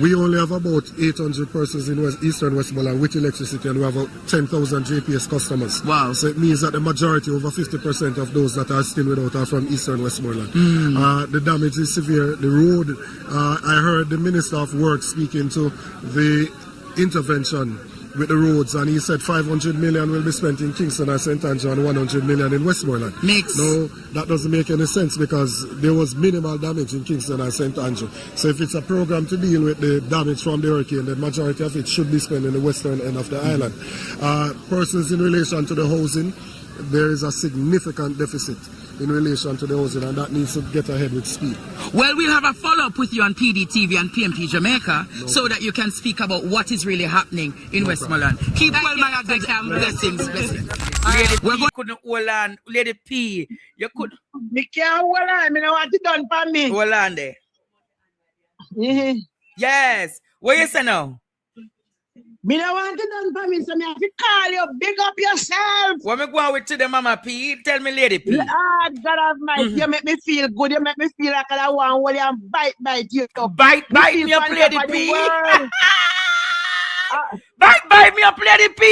We only have about 800 persons in Eastern Westmoreland with electricity, and we have about 10,000 JPS customers. Wow. So it means that the majority, over 50% of those that are still without, are from Eastern Westmoreland. The damage is severe. The road, I heard the Minister of Works speaking to the intervention with the roads, and he said 500 million will be spent in Kingston and St. Andrew and 100 million in Westmoreland. No, that doesn't make any sense, because there was minimal damage in Kingston and St. Andrew. So if it's a program to deal with the damage from the hurricane, the majority of it should be spent in the western end of the island. Persons, in relation to the housing, there is a significant deficit in relation to the housing, and that needs to get ahead with speed. Well, we'll have a follow-up with you on Pdtv and PMP Jamaica so that you can speak about what is really happening in Westmoreland. Keep well, my advocate. Blessings. Lady P couldn't hold on. Lady P, you could. Me can't hold on. I don't want it done for me. Hold on there. Yes. What you say now? Me don't want it done for me, so me have to call you. Big up yourself. What me go on with to the Mama P? Tell me, Lady P. God have mercy. You make me feel good. You make me feel like I want to and bite you. Bite me up, Lady P. Bite me up, Lady P.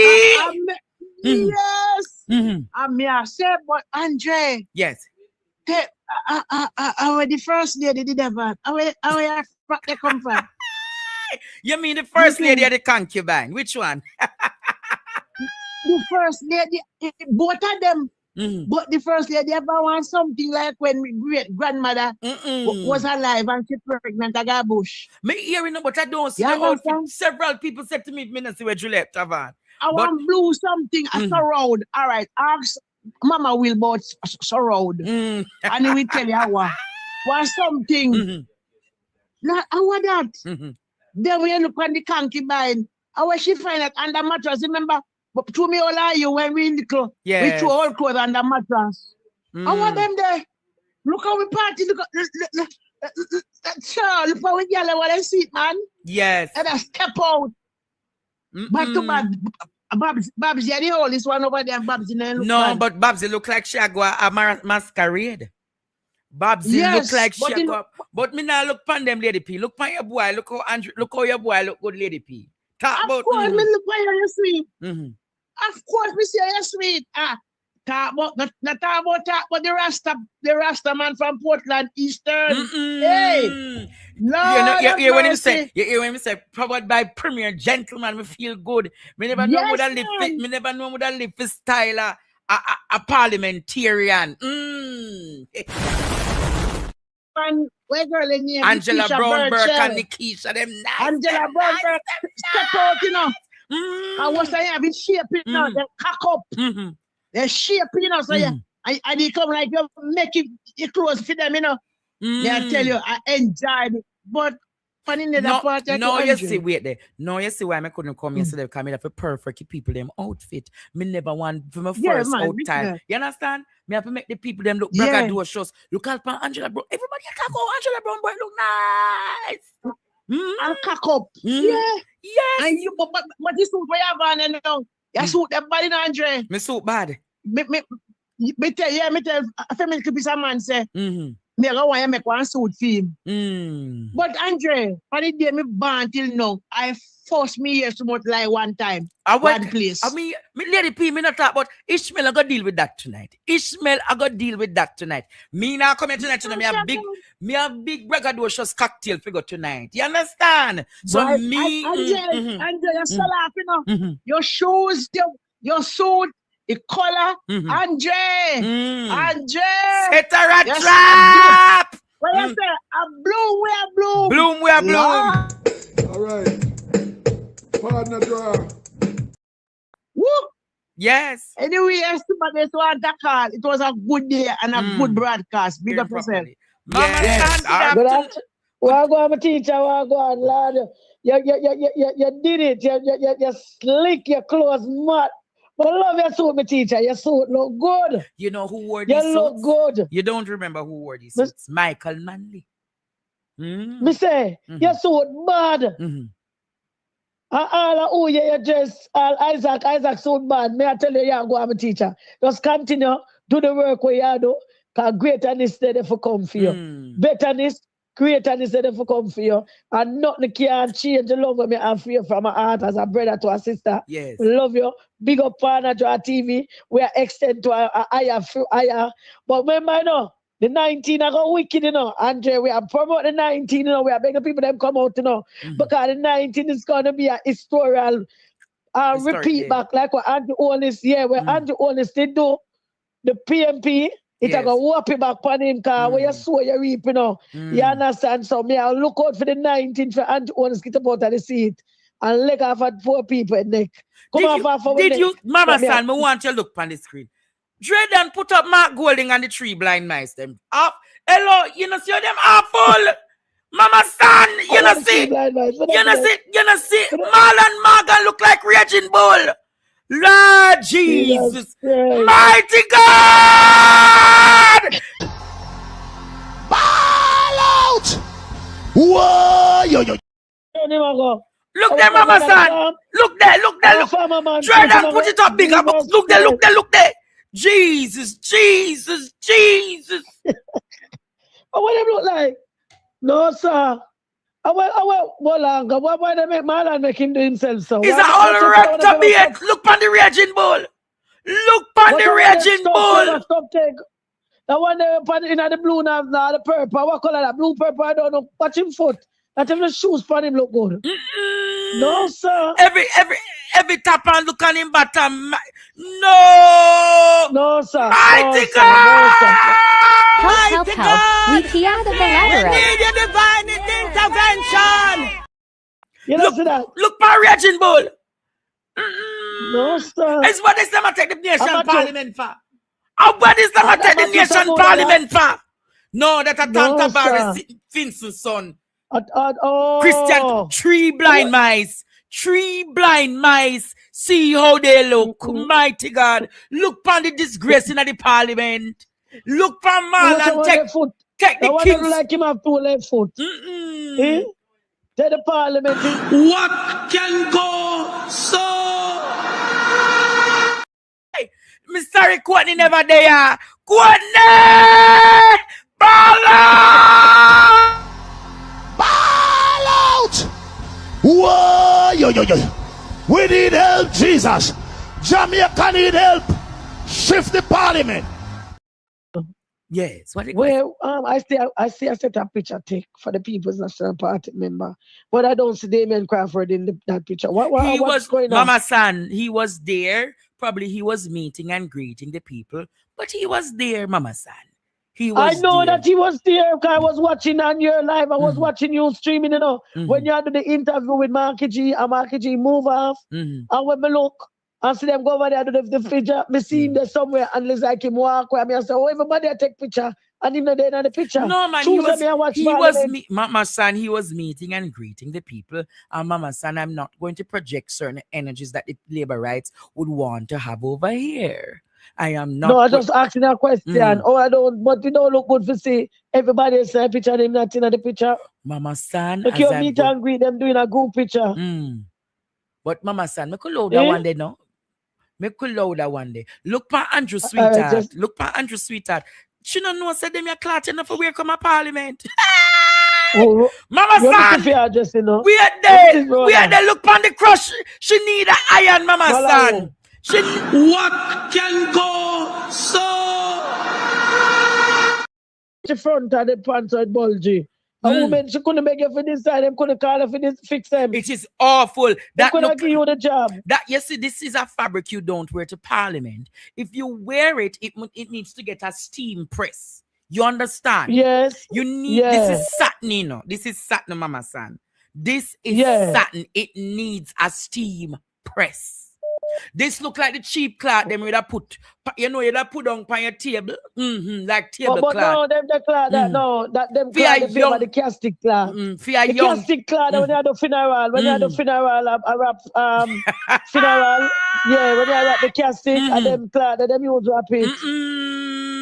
Yes. And me I say, but Andre. Yes. I the first lady did ever. I come from. You mean the first lady or the concubine? Which one? The first lady, both of them. But the first lady ever want something like when my great grandmother was alive and she pregnant. I got bush. Me hearing, but I don't see several people said to me, "Me not see where Juliet Tavan." I want blue something a surround. All right, ask Mama will about surround, and he will tell you what. Want something? Not I want that. Then when you look on the concubine, how was she find that under mattress? Remember, but to me all are you when we little, we threw all clothes under mattress. I want them there. Look how we party. Look how we yell what I see, man. Yes. And I step out. Back to Babs, the oldest one over there. Babs in the no, but Babs look like she go a masquerade. Babsy look like she go, but me now look pan them, Lady P. Look pan your boy. Look how your boy look good, Lady P. Talk about. Of course, me look pan you sweet. Of course, me say you sweet. Talk about the Rasta man from Portland Eastern. Hey, Lord, you hear when him say, powered by premier gentleman, we feel good. Me never know would I live. Me never know would I live for style a parliamentarian. And where girl in here? Angela Brown Burke and Nikisha, them nice. Angela Brown Burke, step out, you know. And what's I have it shaping now? They cock up. They're shaping, you know. So and they come like you make it close for them, you know. They tell you I enjoyed it, but funny part. No, you see, wait there. No, you see why I couldn't come yesterday. Because I have to perfect people them outfit. Me never want for my first out time. You understand? Me have to make the people them look braggadocious. Look at Angela Brown. Everybody can go Angela Brown boy look nice. and cock up. Yeah. Yes. And you, but this suit where you have on now. You suit that body, Andre. Me suit bad. Me tell a family to be some man say. Me go want you make one suit for him. But Andre, for the day me born till now, I forced me here to multiply one time. One place. I mean, Lady P, me not talk about Ishmael. I got deal with that tonight. Ishmael, I got deal with that tonight. Me now come here tonight. Me a big braggadocious cocktail figure tonight. You understand? So but me, Andre, you're so laughing. Your shoes, your suit. The color, Andre, set her a trap. What you say? A bloom, we are bloom. Bloom, we are bloom. All right. Partner draw. Woo. Yes. Anyway, somebody want to call. It was a good day and a good broadcast. Big up yourself. Yes. Well, go on, teacher. Well, go on, lad. You did it. You slick your clothes, mud. But I love your suit, my teacher. Your suit look good. You know who wore these suits? You look good. You don't remember who wore these suits? Michael Manley. Me say, your suit bad. All who you dress, Isaac suit bad. May I tell you, you go, I'm a teacher. Just continue, do the work where you do. Because greatness there for come for you. Betterness, greatness there for come for you. And nothing can change the love me have for you from my heart as a brother to a sister. Yes. We love you. Big up Parliamentary. We are extend to a higher. But remember, you know, the 19 are go wicked, you know. Andre, we are promote the 19, you know. We are begging people them come out, you know. Because the 19 is going to be a historical repeat back like what Andrew Holness, where Andrew Holness did do the PMP. It's a go whop it back on him, because where you sow, you reap, you know. You understand? So me, I'll look out for the 19 for Andrew Holness get up out of the seat and leg off at 4 people in neck. Did you, Mama San, me want you to look on the screen. Dredan put up Mark Golding and the 3 blind mice them. Hello, you know see them apple? Mama San, you know see? You know see? Marlon Morgan look like Raging Bull. Lord Jesus. Mighty God! Ball out! Whoa, yo. Look there, Mama San. Look there. Jordan, put it up bigger. Look there. Jesus. What them look like? No, sir. Why they make Marlon make him do himself so? Is that all right to be it? Look on the Raging Bull. The one in the blue now, the purple. What color that? Blue, purple, I don't know. Watch him foot. That even the shoes for him look good. No, sir. Every tap and look on him bottom. No, sir. Mighty God! Help. We hear the We need your divine intervention. You know see that? Look for Raging Bull. No, sir. It's what is them take the nation parliament for? What is them take the nation parliament for? No, that a Tanta Barry Vincent's son. Christian, 3 blind mice. 3 blind mice. See how they look. Mighty God. Look upon the disgrace in the parliament. Look for Marlon. Take the kings. Like him have 2 left foot. Eh? Take the parliament. What can go so? Hey, Mr. Courtney never there. Courtney! Ball out! Whoa, yo. We need help, Jesus. Jamaica need help. Shift the parliament. Yes. I see a set of picture take for the People's National Party member, but I don't see Damien Crawford in that picture. What's going on? Mama San, he was there. Probably he was meeting and greeting the people, but he was there, Mama San. I know that he was there because I was watching on your live. I was watching you streaming, you know, when you had the interview with Marky G, and Marky G move off. And when me look and see them go over there to the figure, me see him there somewhere, and it's like him walk where me and say, oh, everybody take picture. And him not there in the picture. No, man, Mama San, he was meeting and greeting the people. And Mama San, I'm not going to project certain energies that the labor rights would want to have over here. I am not. No, I just asking a question. Oh, I don't, but it don't look good to see everybody else in a picture, them not in the picture. Mama San, Look, you meet and greet them doing a group picture. But Mama San, me could load that one day, no? Me could load that one day. Look for Andrew Sweetheart. Look for Andrew Sweetheart. She don't know, said them you're clot enough for where come a parliament. Oh, Mama San, we are there. We are there. Look on the crush. She need an iron, Mama San. What can go so? The front of the pants are bulgy. A woman, she couldn't beg you for this side, them couldn't call her for this, fix them. It is awful. That couldn't give you the job. That, you see, this is a fabric you don't wear to Parliament. If you wear it, it needs to get a steam press. You understand? Yes. You need, this is satin, you know. This is satin, Mama San. This is satin. It needs a steam press. This look like the cheap cloth them would have put, you know, you'd have put on your table, like tablecloth. But no, them the cloth that them cloth the castic cloth. The castic cloth when you had the funeral, when you had the funeral, funeral, when you had the castic and them cloth, them use wrap it.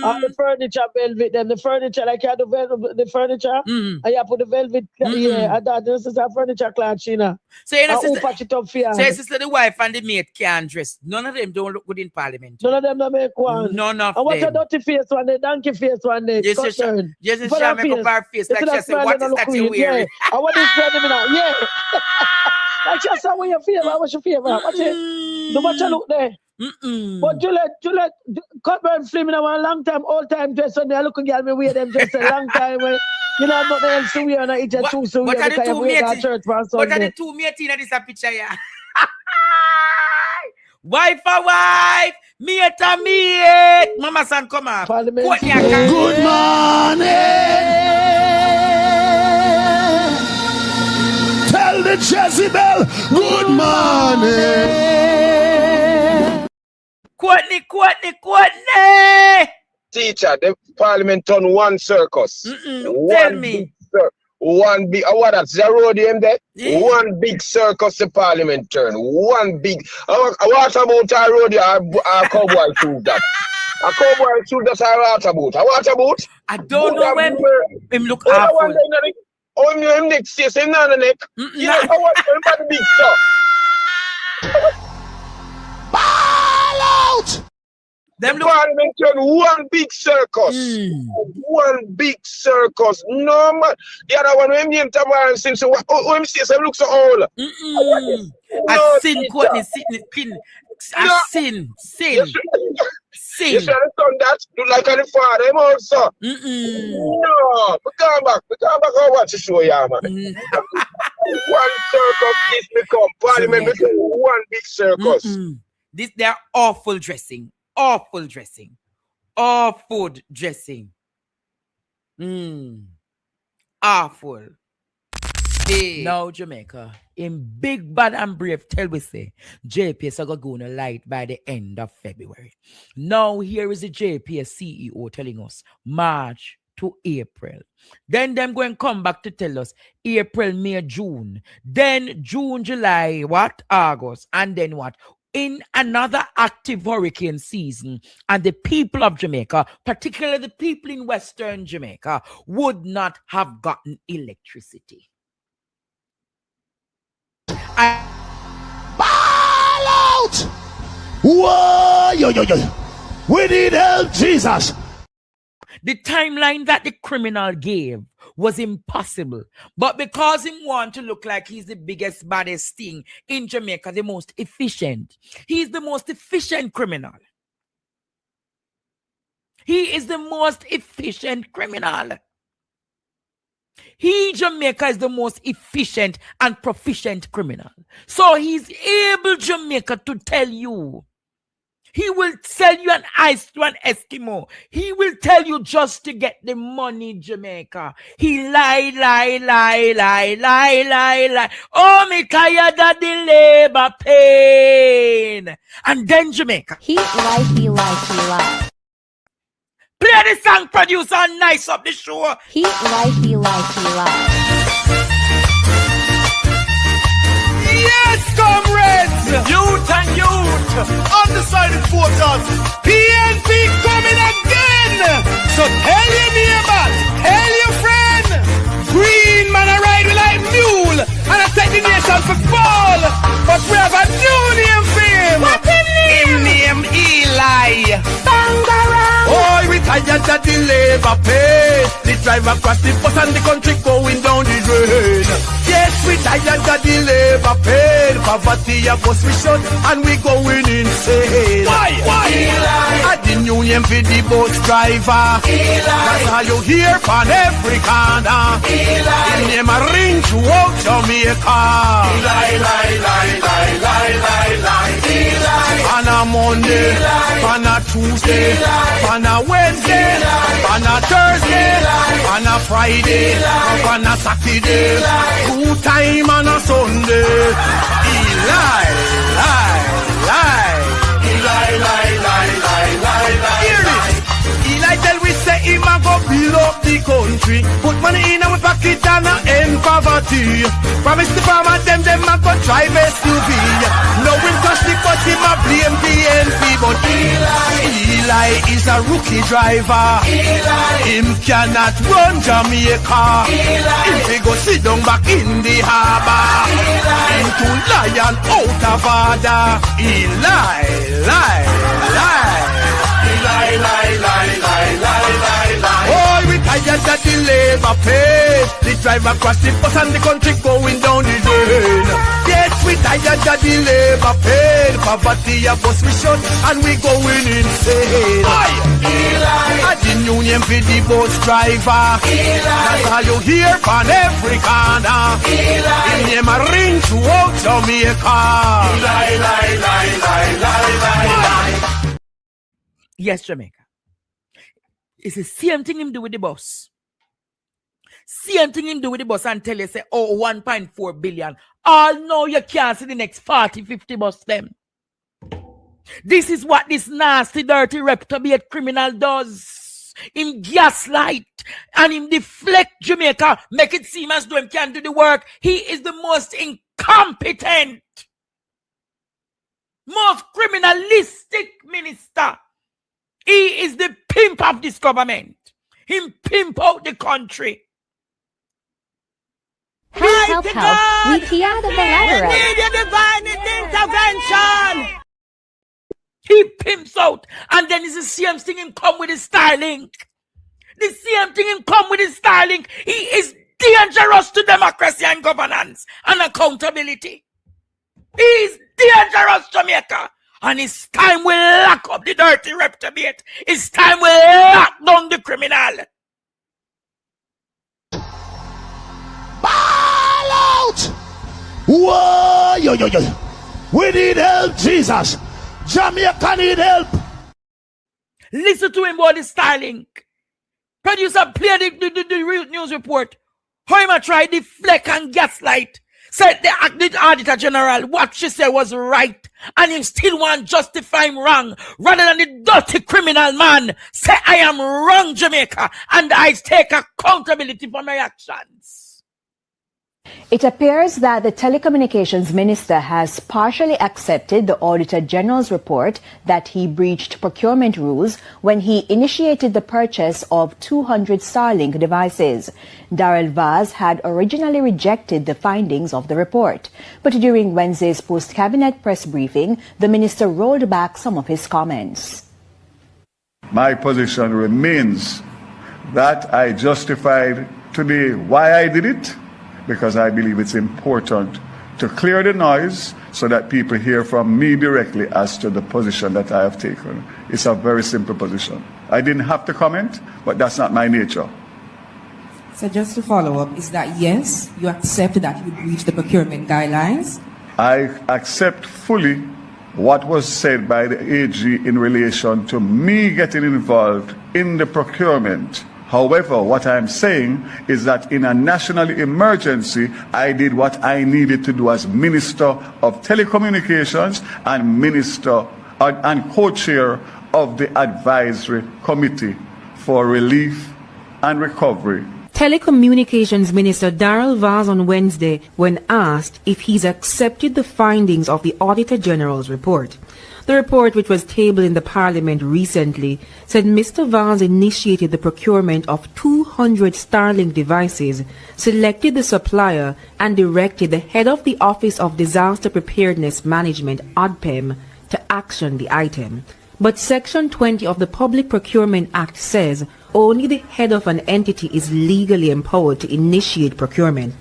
The furniture velvet, them the furniture like you had the furniture, and you put the velvet, and that this is a furniture cloth, Sheena. So you know, patch it up for you. So sister, the wife and the maid can't dress. None of them don't look good in Parliament. None of them don't make one. None of them. And what's a them. dirty face one day, donkey face one day? Yes, she make up her face like she said, what is that you wearing? And what is that now? Yeah. Like she said, what your favorite? What's your favorite? Watch it. So watch her look there. But Juliet, Cutburn Flim in a long time, all time dress on there. Look at girl, me wear them just a long time. You know, nothing else to wear, and I eat a two so wear because you wear that church for Sunday. What are the two mates in this picture, yeah? Wife for wife, mate to mate. Mama San, come on. Good morning. Tell the Jezebel, good morning. Courtney. Teacher, the Parliament on one circus. Tell me. One big, what that's the road there? One big circus the Parliament turn. One big, what about our road our cowboy shoes that? A cowboy shoes that's our what about? I don't know when him look awful. Oh, him next year, say no, neck. You know, I want the big stuff. Ball out! The Parliament turn one big circus. One big circus. No man. The other one, when him tomorrow and since him says him look so old. I sin, Courtney, sin. Sin. You should have done that. Do like any father, him also. No, we come back and watch the show, yeah, man. One circus is become Parliament become one big circus. They're awful dressing. Awful dressing. Awful dressing. Awful. Hey. Now, Jamaica, in big, bad, and brave, tell we say, JPS are going to light by the end of February. Now, here is the JPS CEO telling us March to April. Then them going to come back to tell us April, May, June. Then June, July, August, and then what? In another active hurricane season, and the people of Jamaica, particularly the people in Western Jamaica, would not have gotten electricity. Ball out! Whoa, yo. We need help, Jesus. The timeline that the criminal gave was impossible. But because he want to look like he's the biggest, baddest thing in Jamaica, the most efficient. He's the most efficient criminal. He is the most efficient criminal. Jamaica, is the most efficient and proficient criminal. So he's able, Jamaica, to tell you. He will sell you an ice to an Eskimo. He will tell you just to get the money, Jamaica. He lie. Oh, me tired of the labor pain. And then Jamaica. He lie. Play the song, producer, and nice up the show. He lie. Yes, comrades! Youth and youth! Undecided voters! PNP coming again! So tell your neighbor, tell your friend! Green man I ride with like mule, and I take the nation for fall! But we have a new name for him! What him name? Him name Eli! Bangarang! Oh, retired at the labor pay! The driver across the bus and the country going down the drain! Yes, we tired of the labor pain. Poverty a bus we shut and we going insane. Why? Eli. At the union for the bus driver. Eli. That's how you hear on every corner. Eli. The name a ring throughout Jamaica. Eli. On a Monday, on a Tuesday, on a Wednesday, on a Thursday, on a Friday, on a Saturday. 2 time on a Sunday. Eli. Hear it. Eli tell we say him a go build up the country. Put money in our pocket and end poverty. Promise the farmer them a go drive SUV. No him touch the bus, him a blame PNP. But Eli is a rookie driver. Him cannot run Jamaica. If he go sit down back in the harbor, him too lion out of order. Oh, we tired that the labor pay. The driver across the bus and the country going down the drain. Yes, we tired that the labor pay. Poverty a bus we shut and we going insane. At the union for the bus driver. That's how you hear on every corner. Him name a ring throughout Jamaica. Yes, Jamaica. It's the same thing him do with the bus. Same thing him do with the bus and tell you, say, oh, 1.4 billion. All know you can't see the next 40, 50 bus them. This is what this nasty, dirty, reprobate criminal does. Him gaslight and him deflect Jamaica, make it seem as though him can't do the work. He is the most incompetent, most criminalistic minister. He is the pimp of this government. Him pimp out the country. Help, we hear the We need your divine intervention. He pimps out, and then it's the same thing him come with his Starlink. The same thing him come with his Starlink. He is dangerous to democracy and governance and accountability. He is dangerous to Jamaica. And it's time we lock up the dirty reprobate. It's time we lock down the criminal. Ball out! Whoa, yo. We need help, Jesus. Jamaica need help. Listen to him about the Starlink. Producer, play the news report. How him a try deflect and gaslight. Said the Auditor General, what she said was right, and him still want to justify him wrong, rather than the dirty criminal man say, I am wrong, Jamaica, and I take accountability for my actions. It appears that the Telecommunications Minister has partially accepted the Auditor General's report that he breached procurement rules when he initiated the purchase of 200 Starlink devices. Darrell Vaz had originally rejected the findings of the report, but during Wednesday's post-cabinet press briefing, the minister rolled back some of his comments. My position remains that I justified today why I did it, because I believe it's important to clear the noise so that people hear from me directly as to the position that I have taken. It's a very simple position. I didn't have to comment, but that's not my nature. So just to follow up, is that yes, you accept that you breached the procurement guidelines? I accept fully what was said by the AG in relation to me getting involved in the procurement. However, what I'm saying is that in a national emergency, I did what I needed to do as Minister of Telecommunications and Minister and co-chair of the Advisory Committee for Relief and Recovery. Telecommunications Minister Darrell Vaz on Wednesday when asked if he's accepted the findings of the Auditor General's report. The report, which was tabled in the Parliament recently, said Mr. Vaz initiated the procurement of 200 Starlink devices, selected the supplier, and directed the head of the Office of Disaster Preparedness Management, ODPEM, to action the item. But Section 20 of the Public Procurement Act says only the head of an entity is legally empowered to initiate procurement.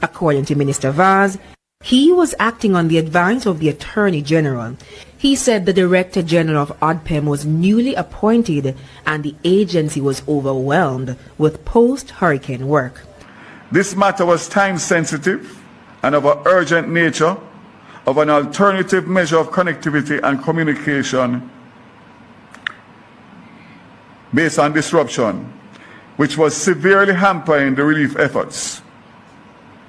According to Minister Vaz, he was acting on the advice of the Attorney General. He said the Director General of ODPEM was newly appointed and the agency was overwhelmed with post-hurricane work. This matter was time-sensitive and of an urgent nature, of an alternative measure of connectivity and communication based on disruption, which was severely hampering the relief efforts,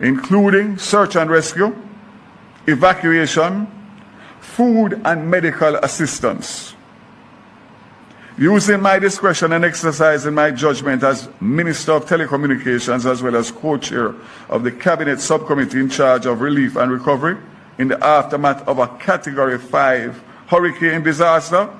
including search and rescue, evacuation, food and medical assistance. Using my discretion and exercising my judgment as Minister of Telecommunications as well as co-chair of the Cabinet Subcommittee in charge of relief and recovery in the aftermath of a Category 5 hurricane disaster,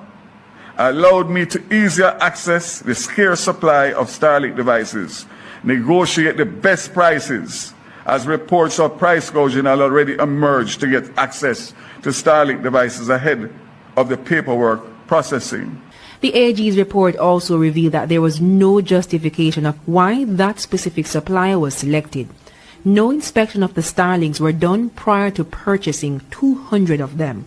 allowed me to easier access the scarce supply of Starlink devices, negotiate the best prices, as reports of price gouging had already emerged to get access to Starlink devices ahead of the paperwork processing. The AG's report also revealed that there was no justification of why that specific supplier was selected. No inspection of the Starlinks were done prior to purchasing 200 of them.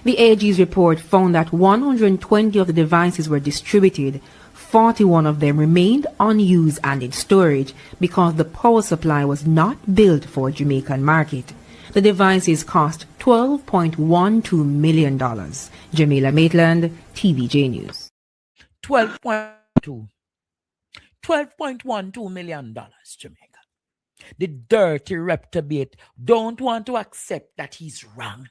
The AG's report found that 120 of the devices were distributed. 41 of them remained unused and in storage because the power supply was not built for Jamaican market. The devices cost $12.12 million. Jamila Maitland, TVJ News. $12.12 million, Jamaica. The dirty reprobate don't want to accept that he's wrong.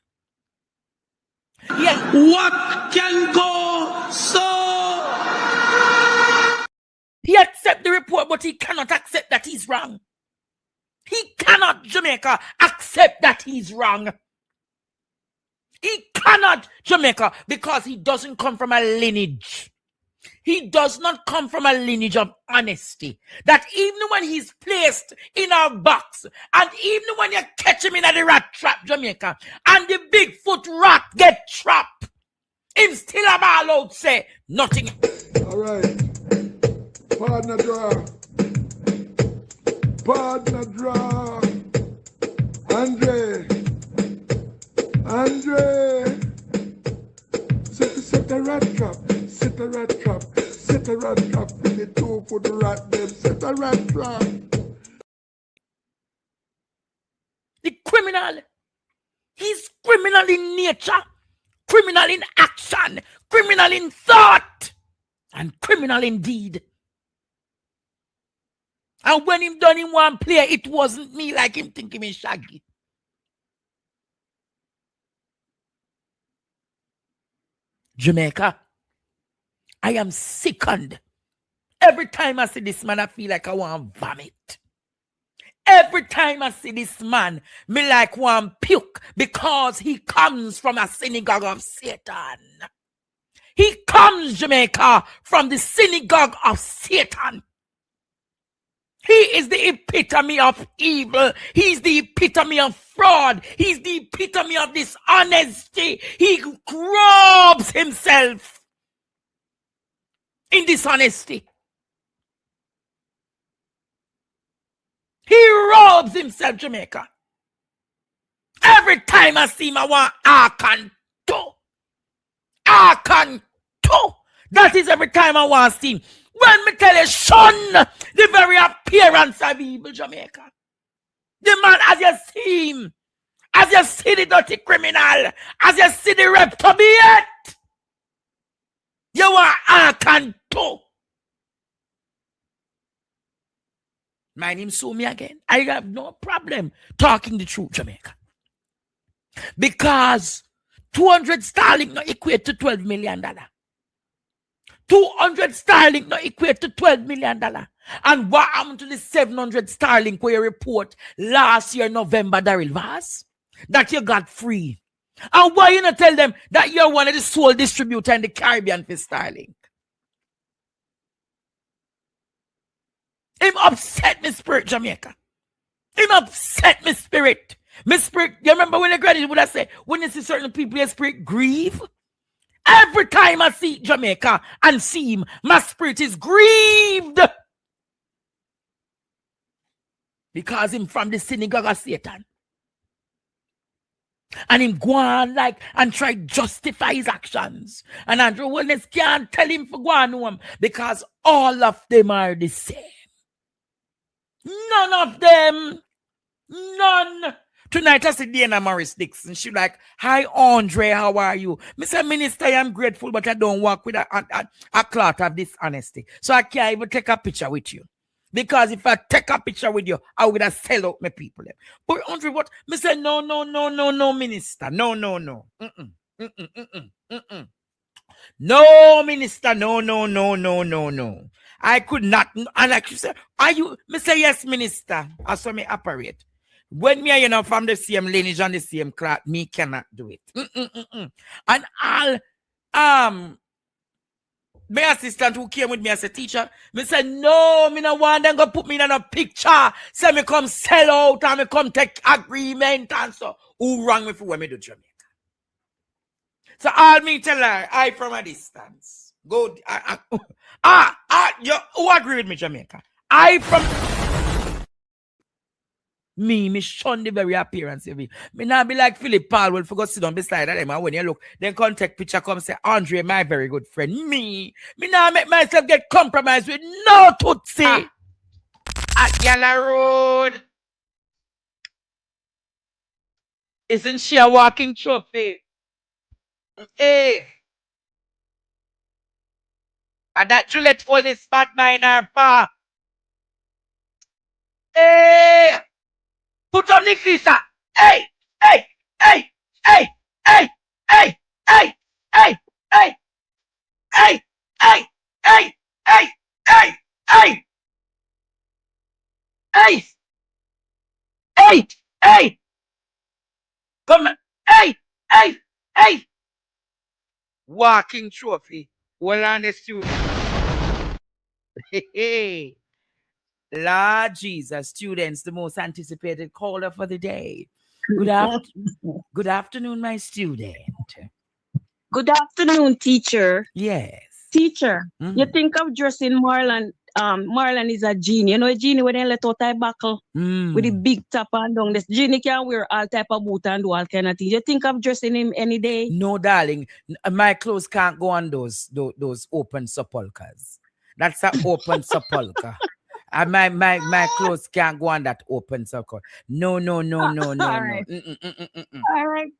Yeah. What can go so? He accepts the report, but he cannot accept that he's wrong. He cannot, Jamaica, accept that he's wrong. He cannot, Jamaica, because he doesn't come from a lineage. He does not come from a lineage of honesty. That even when he's placed in a box, and even when you catch him in a rat trap, Jamaica, and the Bigfoot rat get trapped, him still about say nothing. All right. Partner draw. Partner draw. Andre. Set the rat trap. Set the rat trap. Set the rat trap. With the two for the rat them. Set the rat trap. The criminal. He's criminal in nature. Criminal in action. Criminal in thought. And criminal in deed. And when him done in one player, it wasn't me like him thinking me shaggy. Jamaica, I am sickened. Every time I see this man, I feel like I want to vomit. Every time I see this man, me like want to puke because he comes from a synagogue of Satan. He comes, Jamaica, from the synagogue of Satan. He is the epitome of evil. He's the epitome of fraud. He's the epitome of dishonesty. He robs himself in dishonesty. He robs himself, Jamaica. Every time I see him, I want Arkan too. Arkan too. That is every time I want to see him. When me tell you, shun the very appearance of evil, Jamaica. The man, as you see him, as you see the dirty criminal, as you see the reprobate, you are Arkan too. My name sue me again. I have no problem talking the truth, Jamaica. Because 200 Starlink not equate to $12 million. 200 Starlink no equate to $12 million. And what happened to the 700 Starlink where you report last year, November, Daryl Vaz? That you got free. And why you not tell them that you're one of the sole distributor in the Caribbean for Starlink? Him upset me spirit, Jamaica. Him upset me spirit. My spirit, you remember when I graduated, would I say, when you see certain people, your spirit grieve? Every time I see Jamaica and see him, my spirit is grieved. Because him from the synagogue of Satan. And him go on like and try to justify his actions. And Andrew Wellness can't tell him for go on home because all of them are the same. None of them. None. Tonight I see Dana Morris Dixon. She like, hi Andre, how are you? Mr. Minister, I'm grateful, but I don't work with a cloth of dishonesty. So I can't even take a picture with you. Because if I take a picture with you, I would have sell out my people. But Andre, what? Me say, no, Minister. No. No, Minister. No. I could not. And like you say, are you? Me say, yes, Minister. I saw me operate. When me, from the same lineage and the same cloth, me cannot do it. And I'll, my assistant who came with me as a teacher, me said, no, me no want them go put me in a picture. Say me come sell out and me come take agreement and so. Who wrong with when me do Jamaica? So all me tell her, I from a distance. Go, you who agree with me, Jamaica? I from... Me shun the very appearance of me. Me not be like Philip Paul will forgot sit down beside them. And when you look, then come take picture, come say, Andre, my very good friend. Me not make myself get compromised with no Tootsie. At Yala Road. Isn't she a walking trophy? Hey. And that Juliet for this spot minor pa. Hey. Put on the Lisa. Hey. Come on. Hey. Walking trophy. Well on the student. Hey. Lord Jesus, students, the most anticipated caller for the day. Good afternoon, my student. Good afternoon, teacher. Yes. Teacher, you think of dressing Marlon. Marlon is a genie. You know a genie when they let out a buckle with the big top and down. This genie can wear all type of boot and do all kind of things. You think of dressing him any day? No, darling. My clothes can't go on those open sepulchers. That's an open sepulcher. My clothes can't go on that open circle. No. All right. All right.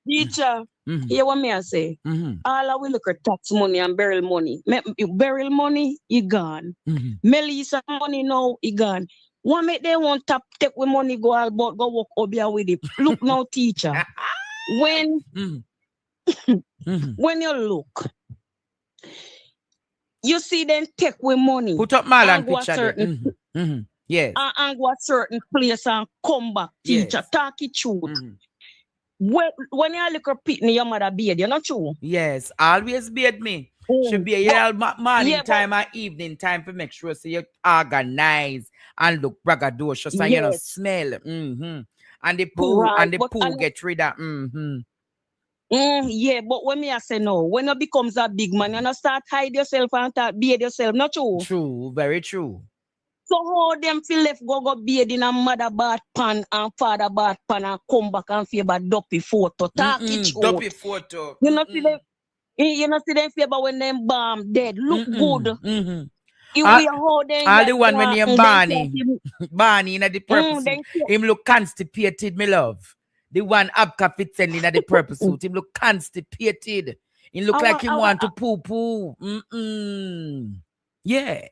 Teacher, hear what me I say. All of we look at tax money and burial money. Burial money, he gone. Melissa money now, he gone. What make they want to take with money go about go walk Obia with it? Look now, teacher. When when you look, you see them take with money. Put up Marlon picture. Yes. And go a certain place and come back, teacher. Yes. Talk it truth. When you look at Pitney, your mother beard, you're not true? Yes, always beard me. Should be a morning time and evening time to make sure so you organize and look braggadocious and you don't smell. And the poo get rid of. Yeah, but when me I say no, when you becomes a big man, you not start hide yourself and start beard yourself, not true? True, very true. So how them feel left go beard in a mother bath pan and father bath pan and come back and favor dopey photo. Talk it true. Dopey photo. You know see them. You know see them favor when them bomb dead. Look good. All the one when you're Barney in the purpose suit. Him look constipated, me love. The one Abka fits in the purple suit. Him look constipated. He look like he want to poo. Yes.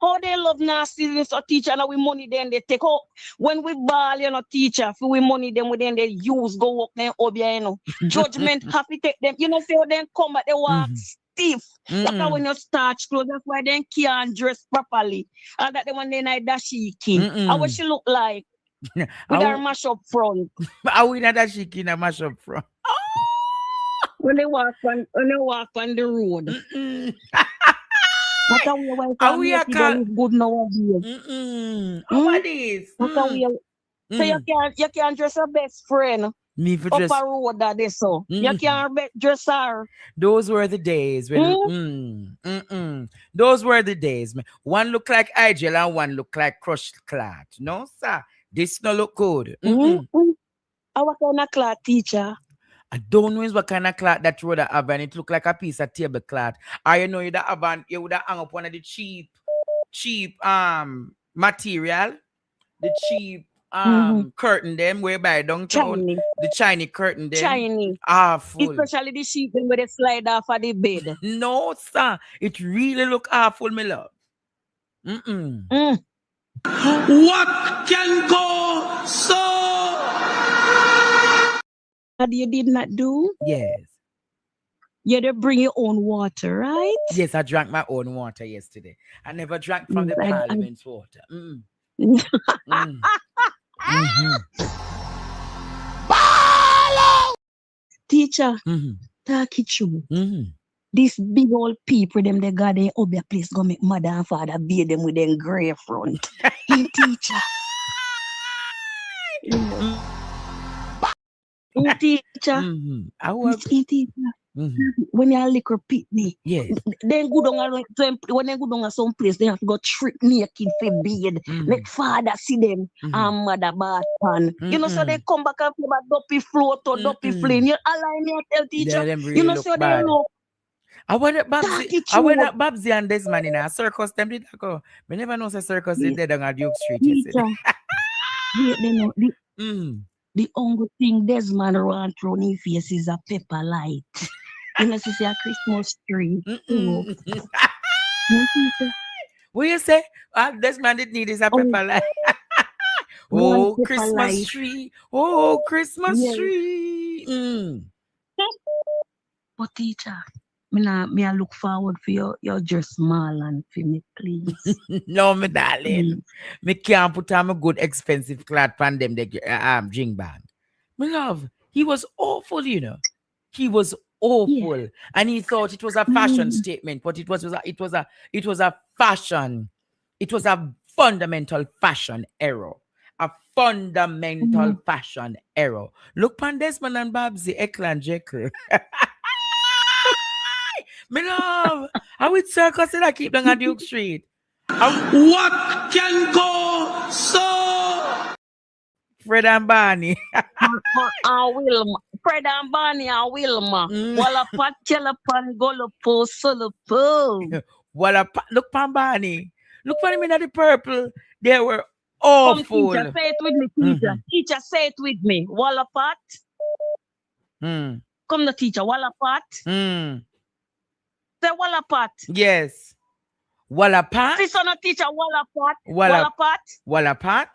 How they love nastiness or teacher and we money then they take out. When we ball, teacher, for we money then we then they use go work them obia, Judgment happy take them. You know, see how them come at the wax. stiff. Because when you starch clothes, that's why they can't dress properly. And that the one they like dashiki. How what she look like? With her mash up front. How we not dashiki in a mash up front? When they walk on the road. What are we good nowadays? What is? So you can't dress her best friend. Me for up just a road that they saw. You can't dress her. Those were the days when those were the days. One look like Igel and one look like crushed cloth. No, sir. This no look good. What kind of cloth, teacher? I don't know what kind of cloth that you would have, and it look like a piece of tablecloth. Or you know you would have hung up one of the cheap material, the cheap curtain them whereby downtown the Chinese curtain them. Chinese. Awful. Especially the sheet them where they slide off of the bed. No, sir. It really look awful, my love. What can go so? What you did not do? Yes. You had to bring your own water, right? Yes, I drank my own water yesterday. I never drank from the Parliament's water. Teacher, talk it true. These big old people, them they got their obia place go make mother and father beat them with them grey front. Teacher. Teacher. When you liquor pitney, yes. Then go down when they go down some place, they have to go trick naked for bed. Make father see them and mother bath pan. You know, so they come back and about dopey float or dopey flame. You align me and tell teacher. Really you know, so bad. they look. I went at Babsy and Desmond in a circus. Them did go. We never know the circus did dead on Duke Street. The only thing Desmond run through his face is a pepper light. You know, see a Christmas tree. What you say? Desmond did need is a pepper light. Oh, Christmas light. Tree. Oh, Christmas tree. But teacher, me I look forward for your dress small and for me, please. No, my darling. Me can't put on a good expensive cloth pan them the drink bag. My love, he was awful, you know. He was awful. Yeah. And he thought it was a fashion statement, but it was a fashion. It was a fundamental fashion error. A fundamental fashion error. Look pan Desmond and Babsy, Eklan Jekyll. Me love, I would circus and I keep them on Duke Street. What can go so? Fred and Barney. Wilma. Fred and Barney and Wilma. Wallapat, Kellapan, Golopo, Solopo. Look pan Barney. Look pan him in the purple. They were awful. Teacher, say it with me, teacher. Teacher, say it with me. Wallapat. Come the teacher, Wallapat. Say Wallapat. Yes. Wallapat. This on a teacher, Wallapat. Wallapat.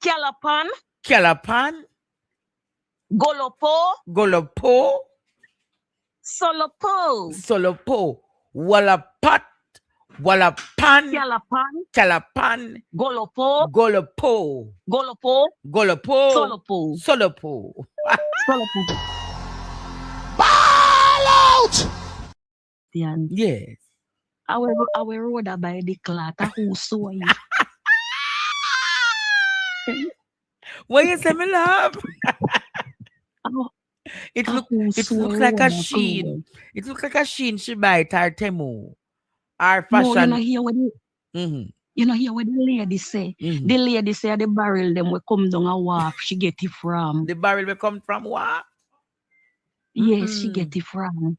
Kellapan. Golopo. Solopo. Wallapat. Wallapan. Kellapan. Golopo. Solopo. Ball out! Yes. Our road by the cloth. Who saw you? What you say, my love? It looks like a sheen. It looks like a sheen she buy at Temu. Our fashion. No, you know hear what the lady say. The lady say the barrel them will come down a wharf. She get it from. The barrel will come from wharf? Yes, she get it from.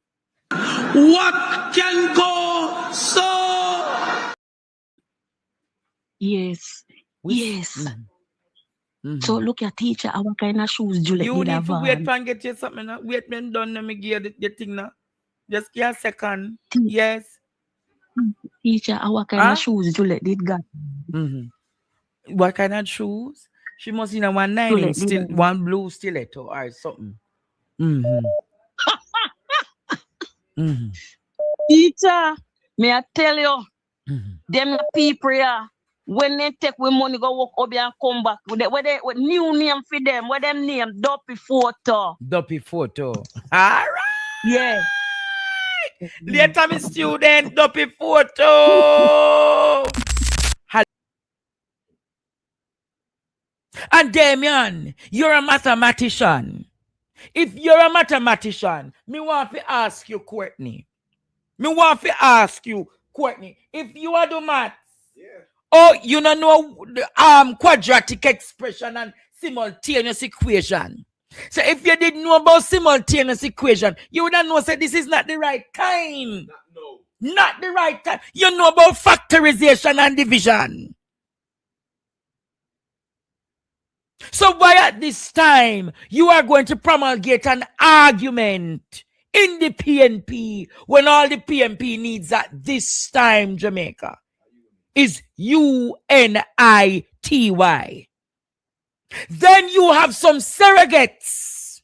What can go so? Yes. So look at teacher, our kind of shoes Juliet you need to wait and get you something now. Wait when done, let me give you the thing now. Just give a second. Yes. Teacher, our kind of shoes Juliet did got. What kind of shoes? She must in a 190 still one blue stiletto or something. Peter, may I tell you, them people here, when they take with money go work up and come back, with new name for them, what them name? Duppy Photo. Duppy Photo. All right. Yeah. Later, my student, Duppy Photo. And Damien, you're a mathematician. If you're a mathematician, me want to ask you, Courtney. If you are the maths, oh, you don't know the quadratic expression and simultaneous equation. So if you didn't know about simultaneous equation, you would have known that this is not the right kind. Not the right time. You know about factorization and division. So why at this time you are going to promulgate an argument in the PNP when all the PNP needs at this time, Jamaica, is UNITY? Then you have some surrogates.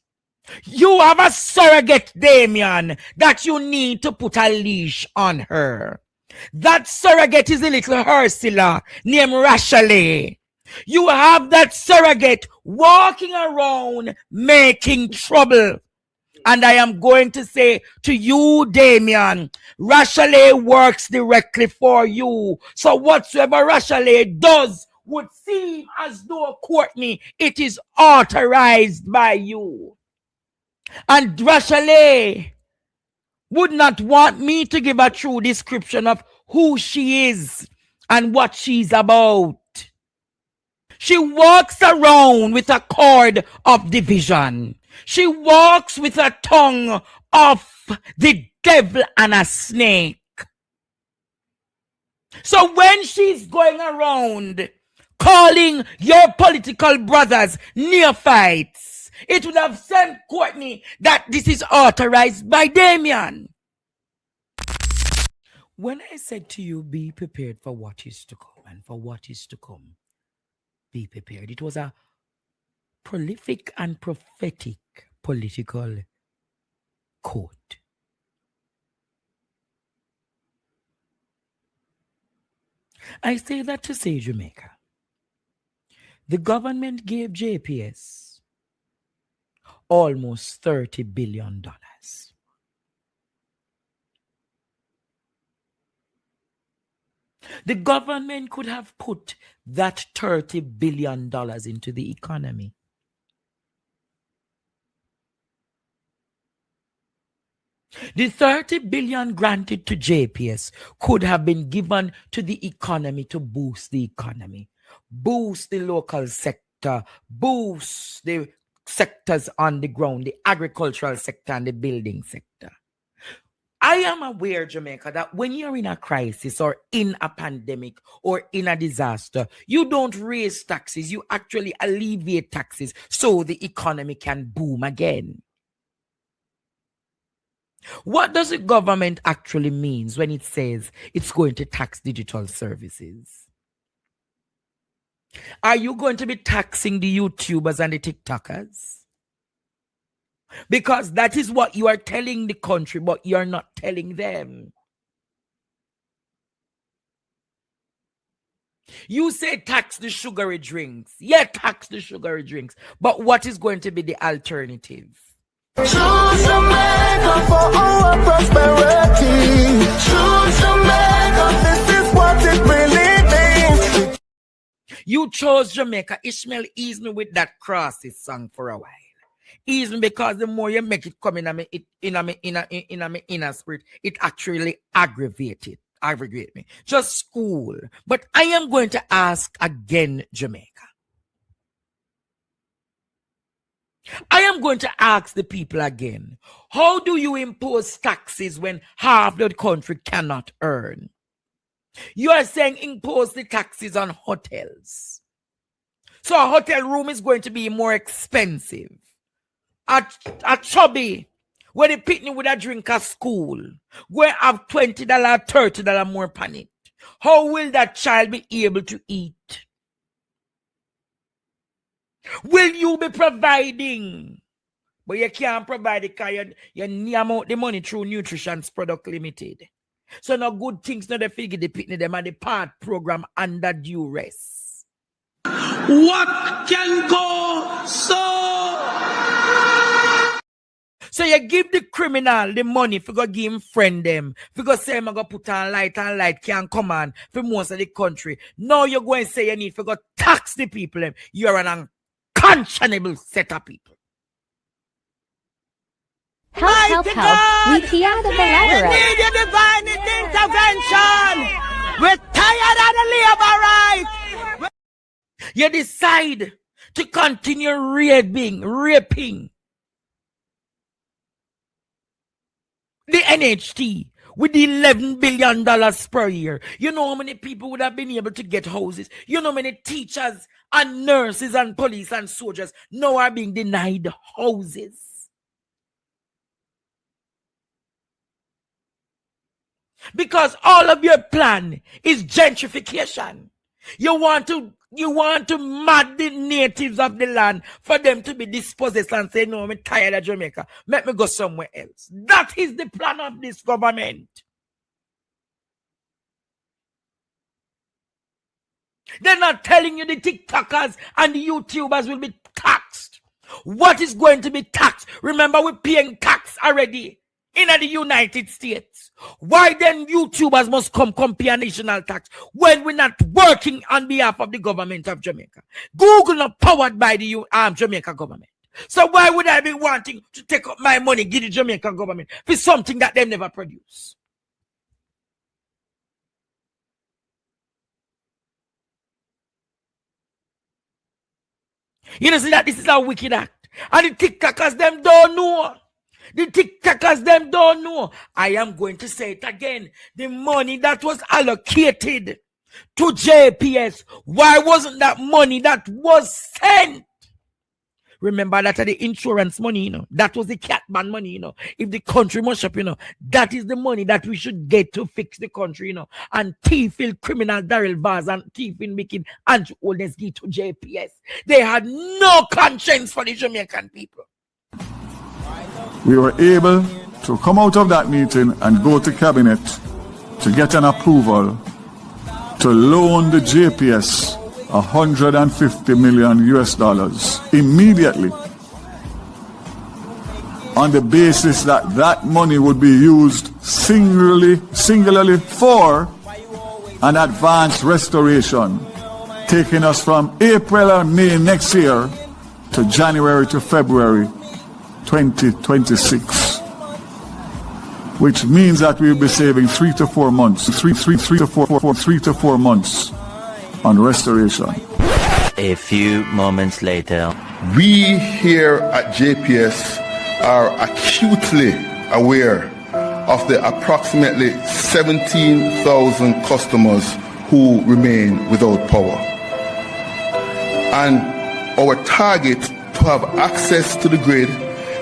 You have a surrogate, Damien, that you need to put a leash on her. That surrogate is a little Ursula named Rachel. You have that surrogate walking around making trouble. And I am going to say to you, Damien, Rachel works directly for you. So whatsoever Rachel does would seem as though, Courtney, it is authorized by you. And Rachel would not want me to give a true description of who she is and what she's about. She walks around with a cord of division. She walks with a tongue of the devil and a snake. So when she's going around calling your political brothers neophytes, it would have sent Courtney that this is authorized by Damien. When I said to you, be prepared for what is to come, and for what is to come, be prepared. It was a prolific and prophetic political quote. I say that to say, Jamaica, the government gave JPS almost $30 billion. The government could have put that $30 billion into the economy. The $30 billion granted to JPS could have been given to the economy to boost the economy, boost the local sector, boost the sectors on the ground, the agricultural sector and the building sector. I am aware, Jamaica, that when you're in a crisis or in a pandemic or in a disaster, you don't raise taxes, you actually alleviate taxes so the economy can boom again. What does the government actually mean when it says it's going to tax digital services? Are you going to be taxing the YouTubers and the TikTokers? Because that is what you are telling the country, but you're not telling them. You say tax the sugary drinks. Yeah, tax the sugary drinks. But what is going to be the alternative? Choose Jamaica for our prosperity. Choose Jamaica, this is what it really means. You chose Jamaica. Ishmael, ease me with that crosses song for a while. Ease me, because the more you make it come in my inner spirit, it actually aggravate me. Just school. But I am going to ask again, Jamaica. I am going to ask the people again. How do you impose taxes when half the country cannot earn? You are saying impose the taxes on hotels. So a hotel room is going to be more expensive. A chubby, where the picnic with a drink at school, where have $20, $30 more pan it. How will that child be able to eat? Will you be providing But you can't provide it because you name out the money through Nutrition's Product Limited. So no good things, no the figure the pitney them and the part program under duress. What can go So you give the criminal the money for go give him friend them. For go say I'm going to put on light and light can't come on for most of the country. Now you're going to say you need for go tax the people. You're an unconscionable set of people. Help. We hear the rhetoric. We need your divine intervention. We're tired of the labor rights. You decide to continue raping the NHT with the $11 billion per year. You know how many people would have been able to get houses? You know how many teachers and nurses and police and soldiers now are being denied houses? Because all of your plan is gentrification. You want to mad the natives of the land for them to be dispossessed and say, no, I'm tired of Jamaica. Let me go somewhere else. That is the plan of this government. They're not telling you the TikTokers and the YouTubers will be taxed. What is going to be taxed? Remember, we're paying tax already in the United States. Why then YouTubers must come pay a national tax when we're not working on behalf of the government of Jamaica? Google not powered by the Jamaica government. So why would I be wanting to take up my money, give the Jamaican government for something that they never produce? You know, see that this is a wicked act. And the TikTokers, them don't know. The TikTokers, them don't know. I am going to say it again. The money that was allocated to JPS, why wasn't that money that was sent? Remember that the insurance money, you know. That was the Catman money, you know. If the country must up, you know, that is the money that we should get to fix the country, you know. And thieving criminal Daryl Vaz and thieving making Andrew Olnesky to JPS. They had no conscience for the Jamaican people. We were able to come out of that meeting and go to cabinet to get an approval to loan the JPS $150 million immediately, on the basis that that money would be used singularly for an advanced restoration, taking us from April or May next year to January to February 2026, which means that we'll be saving 3 to 4 months, 3 to 4 months on restoration. A few moments later, we here at JPS are acutely aware of the approximately 17,000 customers who remain without power, and our target to have access to the grid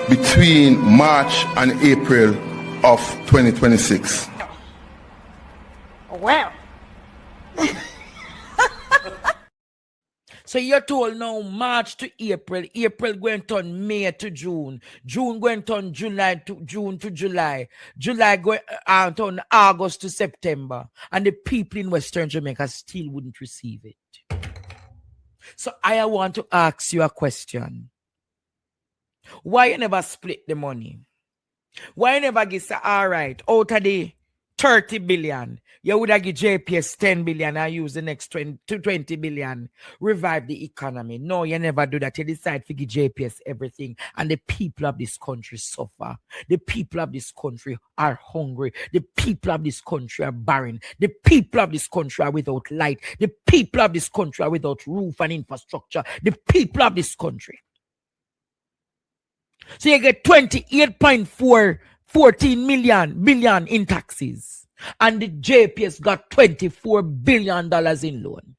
between March and April of 2026. Well. So you're told now March to April, April going to turn May to June, June going to turn July to June to July, July going to turn August to September, and the people in Western Jamaica still wouldn't receive it. So I want to ask you a question. Why you never split the money? Why you never give, say, all right, out of the 30 billion, you would have give JPS 10 billion and use the next 20 billion, revive the economy? No, you never do that. You decide to give JPS everything, and the people of this country suffer. The people of this country are hungry. The people of this country are barren. The people of this country are without light. The people of this country are without roof and infrastructure. The people of this country. So you get 28.14 billion in taxes, and the JPS got $24 billion in loan.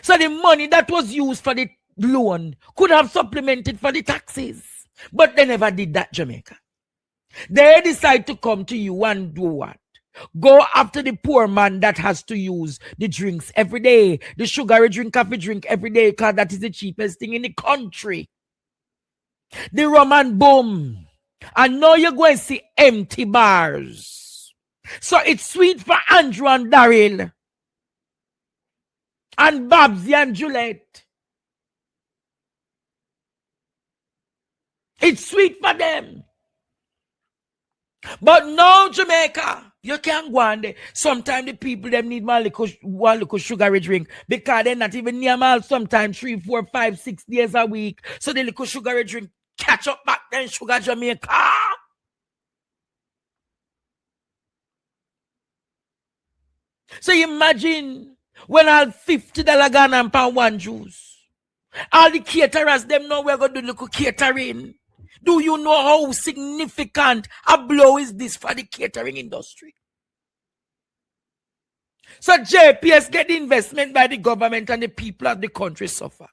So the money that was used for the loan could have supplemented for the taxes, but they never did that, Jamaica. They decide to come to you and do what? Go after the poor man that has to use the drinks every day, the sugary drink, coffee drink every day, because that is the cheapest thing in the country. The Roman boom. And now you're going to see empty bars. So it's sweet for Andrew and Daryl. And Babsy and Juliet. It's sweet for them. But now Jamaica, you can't go on there. Sometimes the people them need one little sugary drink because they're not even near mal sometimes 3, 4, 5, 6 days a week. So the little sugary drink catch up back then sugar Jamaica. So imagine when all $50 Ghana pound one juice. All the caterers them know we're going to do little catering. Do you know how significant a blow is this for the catering industry? So JPS get the investment by the government and the people of the country suffer.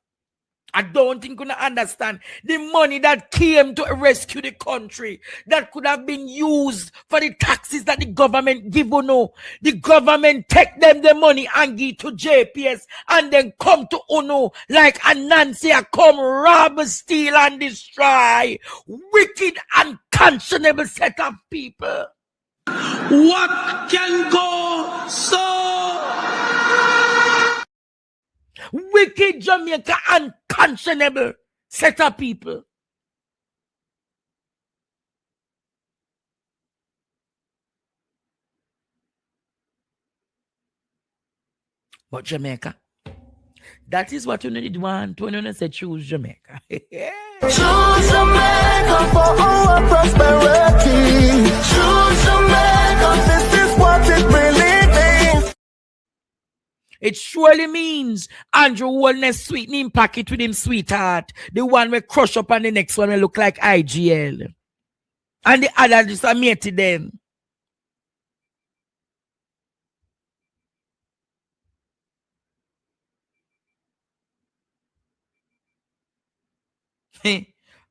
I don't think you understand the money that came to rescue the country that could have been used for the taxes that the government give you know. The government take them the money and give to JPS and then come to UNO like a Nancy come rob, steal and destroy. Wicked and unconscionable set of people. What can go so? Wicked Jamaica unconscionable set of people. But Jamaica, that is what you need want when you say choose Jamaica. Choose Jamaica for our prosperity. Choose Jamaica, this is what it really means. It surely means Andrew Wellness sweetening packet with him sweetheart. The one will crush up and the next one will look like IGL. And the other just a mate them.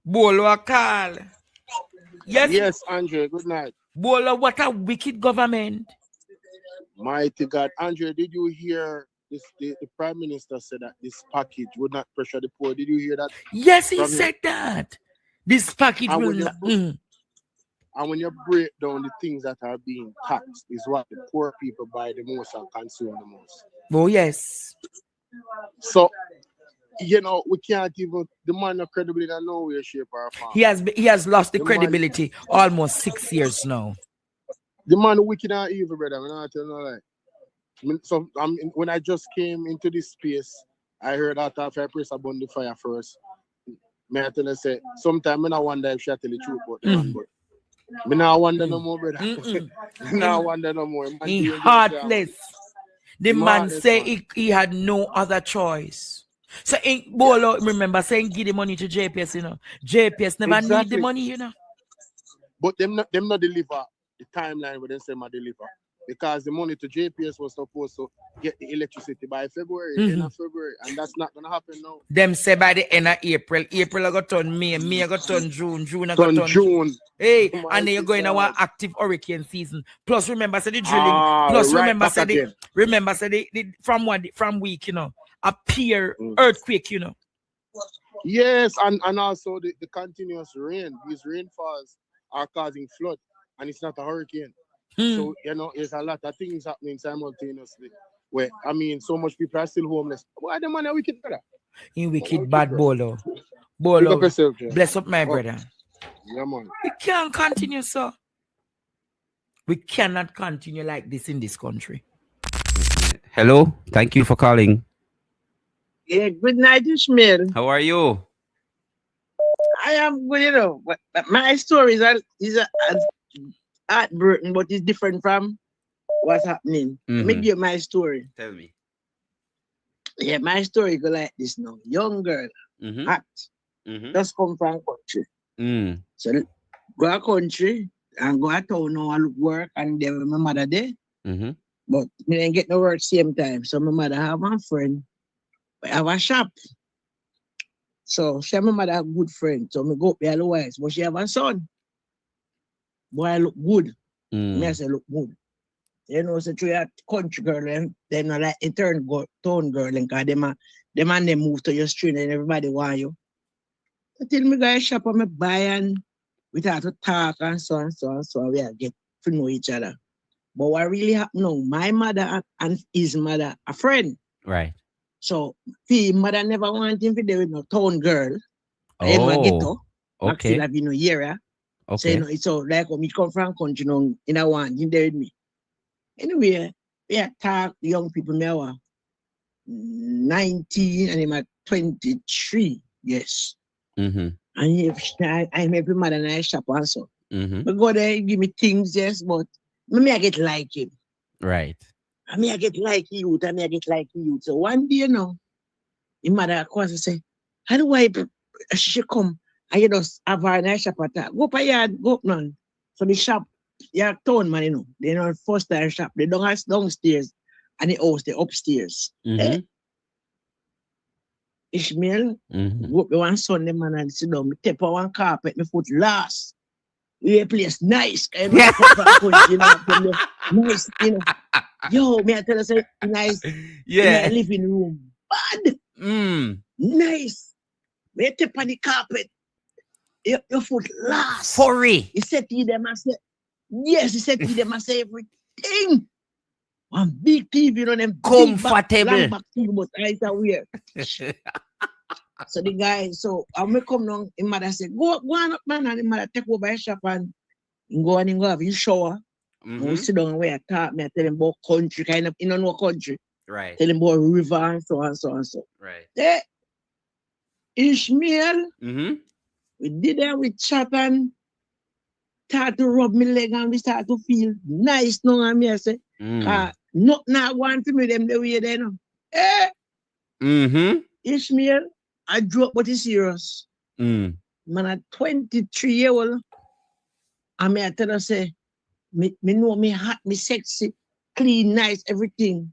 Bolo a call. Yes, Andre, good night. Bolo, what a wicked government. Mighty God. Andre, did you hear this? The Prime Minister said that this package would not pressure the poor. Did you hear that? Yes, he said that. This package and will not. And when you break down the things that are being taxed, is what the poor people buy the most and consume the most. Oh, yes. So, you know, we can't even, the man no credibility in no way, shape, or form. He has lost the credibility almost 6 years now. The man wicked and evil, brother. I'm not telling you lie. So when I just came into this space, I heard that after I press upon the fire first. May I tell you, say, sometimes I wonder if she tell the truth about the man, but I now wonder no more, brother. Now wonder no more. He heartless. The man say he had no other choice. So Bolo, remember saying give the money to JPS, you know. JPS never need the money, you know. But them not deliver the timeline where they say my deliver. Because the money to JPS was supposed to get the electricity by February, end of February, and that's not gonna happen now. Them say by the end of April I got turn May I got turn June I got turn June. Hey, and then you're going to our active hurricane season. Plus remember say the drilling. Plus remember say the from week, you know, appear earthquake, you know. Yes, and also the continuous rain. These rainfalls are causing flood, and it's not a hurricane. So, you know, there's a lot of things happening simultaneously. Where, I mean, so much people are still homeless. Why the man are wicked, brother? You wicked bad Bolo. Bolo, bless up my brother. Yeah, man. We can't continue, sir. We cannot continue like this in this country. Hello, thank you for calling. Yeah, good night, Ishmael. How are you? I am good, you know. But my story is heartbroken, but it's different from what's happening. Let me give you my story. Tell me. Yeah, my story go like this now. Young girl, hot, just come from country. So go a country and go a town now and look work and there with my mother there. But me didn't get no work same time. So my mother have one friend. I have a shop. So she and my mother have a good friend. So me go up there otherwise. But she have a son. Boy, I look good. Me I say look good. You know, so you a country girl and then like in turn town girl and cause them and they move to your street and everybody want you. Till me go shop and me buy and we start to talk and so and so and so. We get to know each other. But what really happened now, my mother and his mother a friend. Right. So the mother never wanted him to do with no town girl. Oh, You know, ghetto. okay. Have you know area. Okay. So you know, it's all like when me come from country, you know, in a one, you there with me. Anyway, we talk young people now 19 and I'm at 23. Yes. Mm-hmm. And I'm every mother and I shop also. Mm-hmm. But go there, give me things, yes, but I get like him. Right. I get like you, I get like you. So one day, you know, your mother calls and say, how do I she come? And you just have her in a shop at that. Go up a yard, go up none. So the shop, your town man, you know, they know first time shop. They don't have downstairs and the house, they upstairs. Mm-hmm. Ishmael, go up the one Sunday man and sit down. Me tap on one carpet, my foot last. We a place nice, kind of country, you know, nice, you know. Yo, me I tell you, say nice. Yeah. In a living room, bad. Nice. Me tap on the carpet. Your foot last. Furry. He said to them, I said, yes, he said to them, I say everything. One big TV, you know, them comfortable. Back TV, but eyes are weird. So the guy, so I may come down, his mother said, go on up, man, and his mother take over his shop and go have his shower. We sit down and we talk, me I tell him about country, kind of, you know, no country. Right. Tell him about river and so and so and so. Right. There, Ishmael, we did that, we chat and start to rub my leg and we start to feel nice now and me I say, nothing I want to me them the way they know. Ishmael, I grew up, but it's serious. Man, at 23 years old, I tell her, say, me know me hot, me sexy, clean, nice, everything.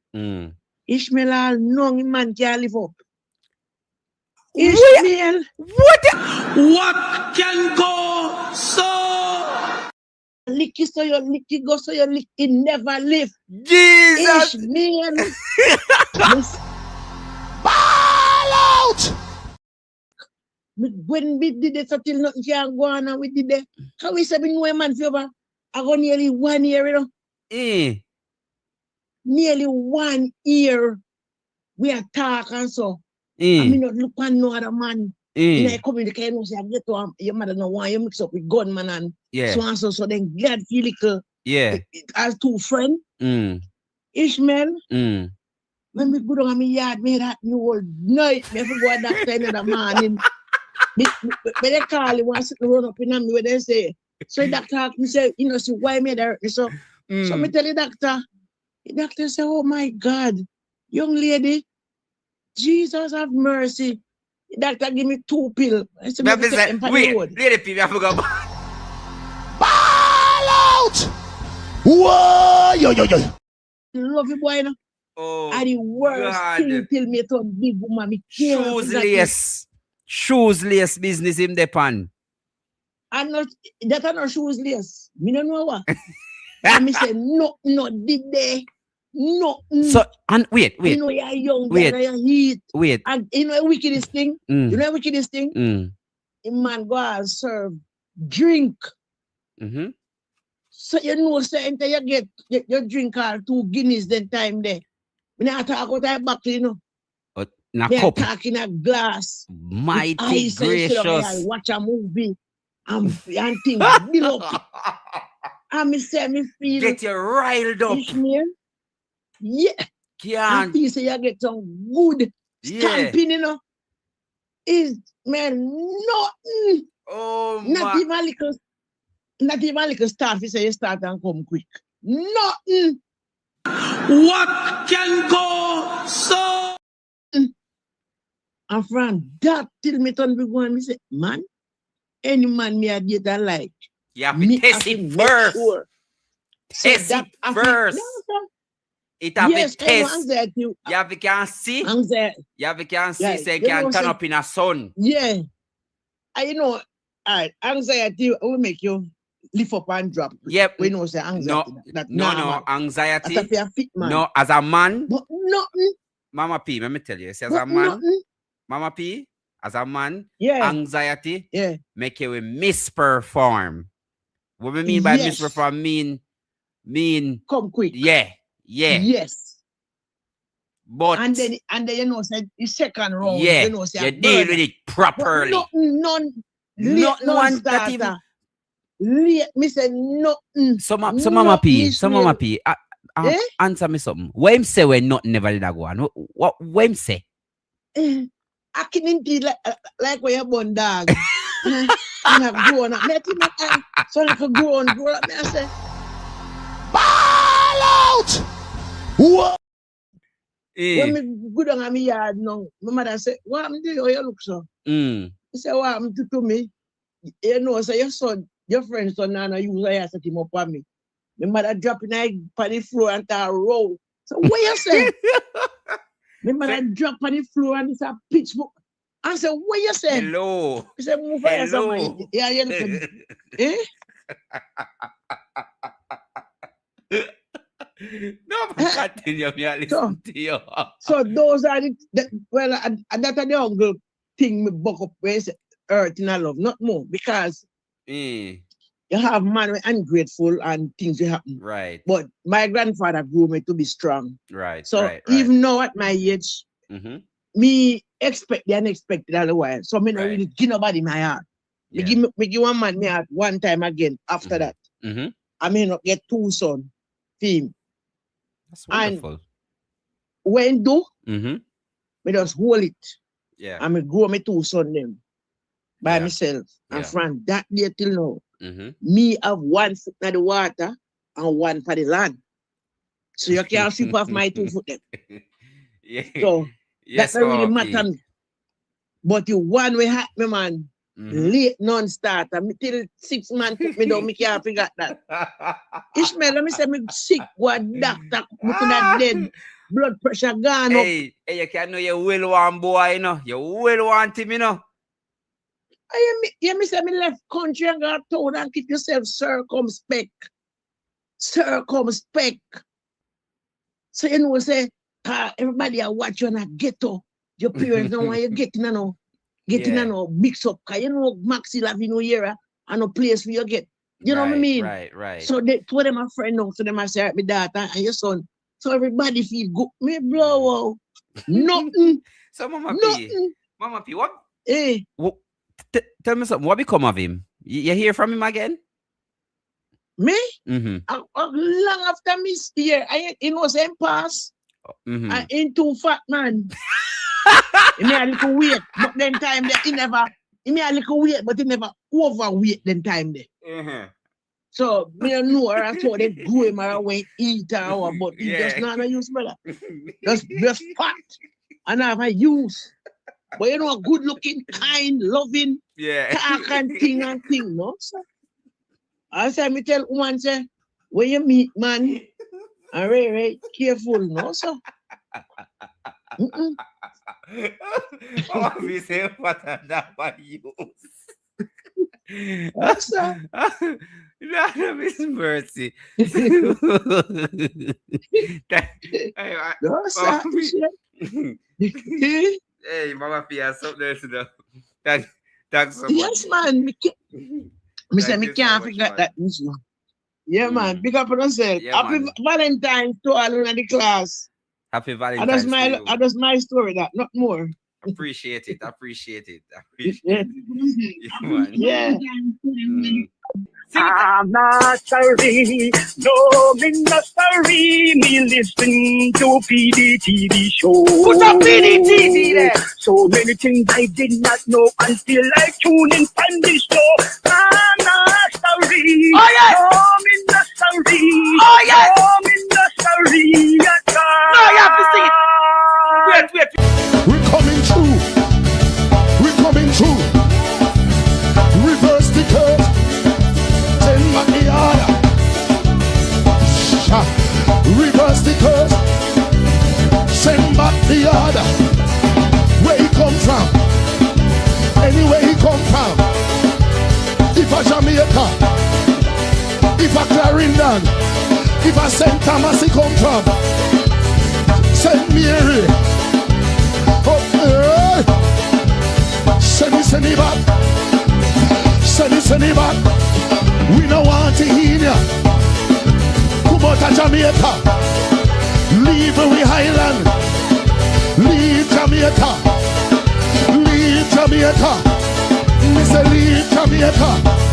Ishmael, all know man can't live up. Ishmael, what can go so? Licky so you licky, go so you lick, it never live. Jesus! Ishmael. Ball out! When we did it, until nothing can go on and we did it. How we say we know a man favor? I go nearly 1 year, you know. Nearly 1 year. We are talk and so. I mean not look on no other man. You know, I come in the car and say, I get to your mother no want you mix up with gunman and so and so. So then God feel like as two friends. Ishmael. When we go down on my yard, me that new old night, me have to go at that time of the morning. But they call him, want to run up in me, where they say. So the doctor, me say, you know, see why me there? So me tell the doctor say, oh my God, young lady, Jesus have mercy. The doctor give me 2 pills. I said, wait, lady people, I forgot. Ball out! Whoa, yo. Love you, boy, you know. Oh, and the worst thing till me turn big woman, me shoesless business in the pan. And not that are not shoesless. Me don't know what. And me say no did they. No. So and wait. You know you're young, you're heat. Wait. And you know the wickedest thing? You know the wickedest thing? A man go and serve drink. So you know until you get your drink all 2 guineas then time there. We not talk about that back, you know. We are talking a glass. Mighty gracious. I watch a movie and things build up. And me say me feel get you riled up. Yeah. And you say you get some good stamping, you know. Is man nothing. Oh not even a little start. You say you start and come quick. Nothing. What can go so? And from that till me turn big one, me say, man, any man me a date I like. You have to test it first. Sure. Test it first. It have to test. Anxiety. You have to can see. Anxiety. You have to can see so you can turn up in a sun. Yeah. You know, anxiety will make you lift up and drop. Yep. We know say anxiety. No, anxiety. As a fit man. No, as a man. But nothing. Mama P, let me tell you. As a man. Mama P, As a man, Yeah. anxiety Yeah. make you misperform. What we mean by Yes. misperform mean come quick. Yeah. Yes. But and then you know say the second round, yeah, you know say you deal with it properly. But none Not late one starter. that even Late, me say nothing. So Mama P, Eh? answer me something. What him say when nothing never did go on? What him say? I can't be like where you born dog. You have grown up. So like a grown up. Me I say, ball out. What? When me go down at me yard now, my mother say, what am I doing? How you look so? He say, what am I to me? You know, say your son, your friend's son, Nana, you set him up on me. My mother dropping egg on the floor and start roll. So what you say? My mother drop on the floor and it's a pitchfork. I said, what you say? Hello. He said, move for yourself. Yeah, you know. Eh? No, continue. Me listen to you. So those are that are the uncle thing me buck up where it's earth and I love, not more. Because you have man ungrateful and things will happen. Right. But my grandfather grew me to be strong. Right. So even now at my age, me expect the unexpected all the while. So me not really give nobody my heart. Yeah. Me give one man my heart one time again after that. I may not get two sons, team. That's wonderful. And when do, me just hold it. Yeah. And me grow me two sons them by myself. And from that day till now, me have one foot in the water and one for the land. So you can't sweep off my 2 foot them. Yeah. So yes, that really matter. But the one we had me, man, late non-starter. Till 6 months took me down, me can't figure that. Ishmael, let me say me sick, what doctor, me could have dead, blood pressure gone up. Hey, you can know you will want boy, you know. You will want him, you know. Me say me left country and got told and keep yourself circumspect. Circumspect. So you know say, everybody are watching a ghetto. Your parents don't want you getting mix up. Cause you know Maxi have no year and no place for you get. You know what I mean? Right. So they told them a friend now, so them I say my daughter and your son. So everybody feel good. Me blow out. Nothing. So Mama P, what? Hey. Tell me something. What become of him? You hear from him again? Me? Long after me here, you know same pass. I ain't too fat man. He may a little weight, but then time there he may a little weight, but he never overweight then time there. So me don't know her, I saw they grew him or when eat or but he just not a use brother. Just fat and have a use. But you know a good looking, kind, loving, talk and thing, no? So I say me tell woman say, when you meet man, and very careful, no, so. Oh, we say what that by use. That is mercy. Hey, Mama P has something else to do. Thanks so much. Yes, man. Me say me can't figure that. Yeah, man. Big up on yourself. Happy Valentine's to all in the class. Happy Valentine's that's my story, that, not more. Appreciate it. Yeah. I'm not sorry, no, me not sorry. Me listen to Pdtv show. Put up Pdtv there. So many things I did not know until I tuned in on this show. I'm not sorry. Oh yes. No, me not sorry. Oh yes. No, me not sorry at all. No, you have to sing it. Wait. We're coming through. Reverse the curve. Send back the order. Reverse the curve. Send back the order. Where he come from? Anywhere he come from. If a Jamaica, if a Clarendon, if a St. Thomas he come from, St. Mary, out of Jamaica. Leave we Highland. Leave Jamaica. Leave Jamaica. We say leave Jamaica.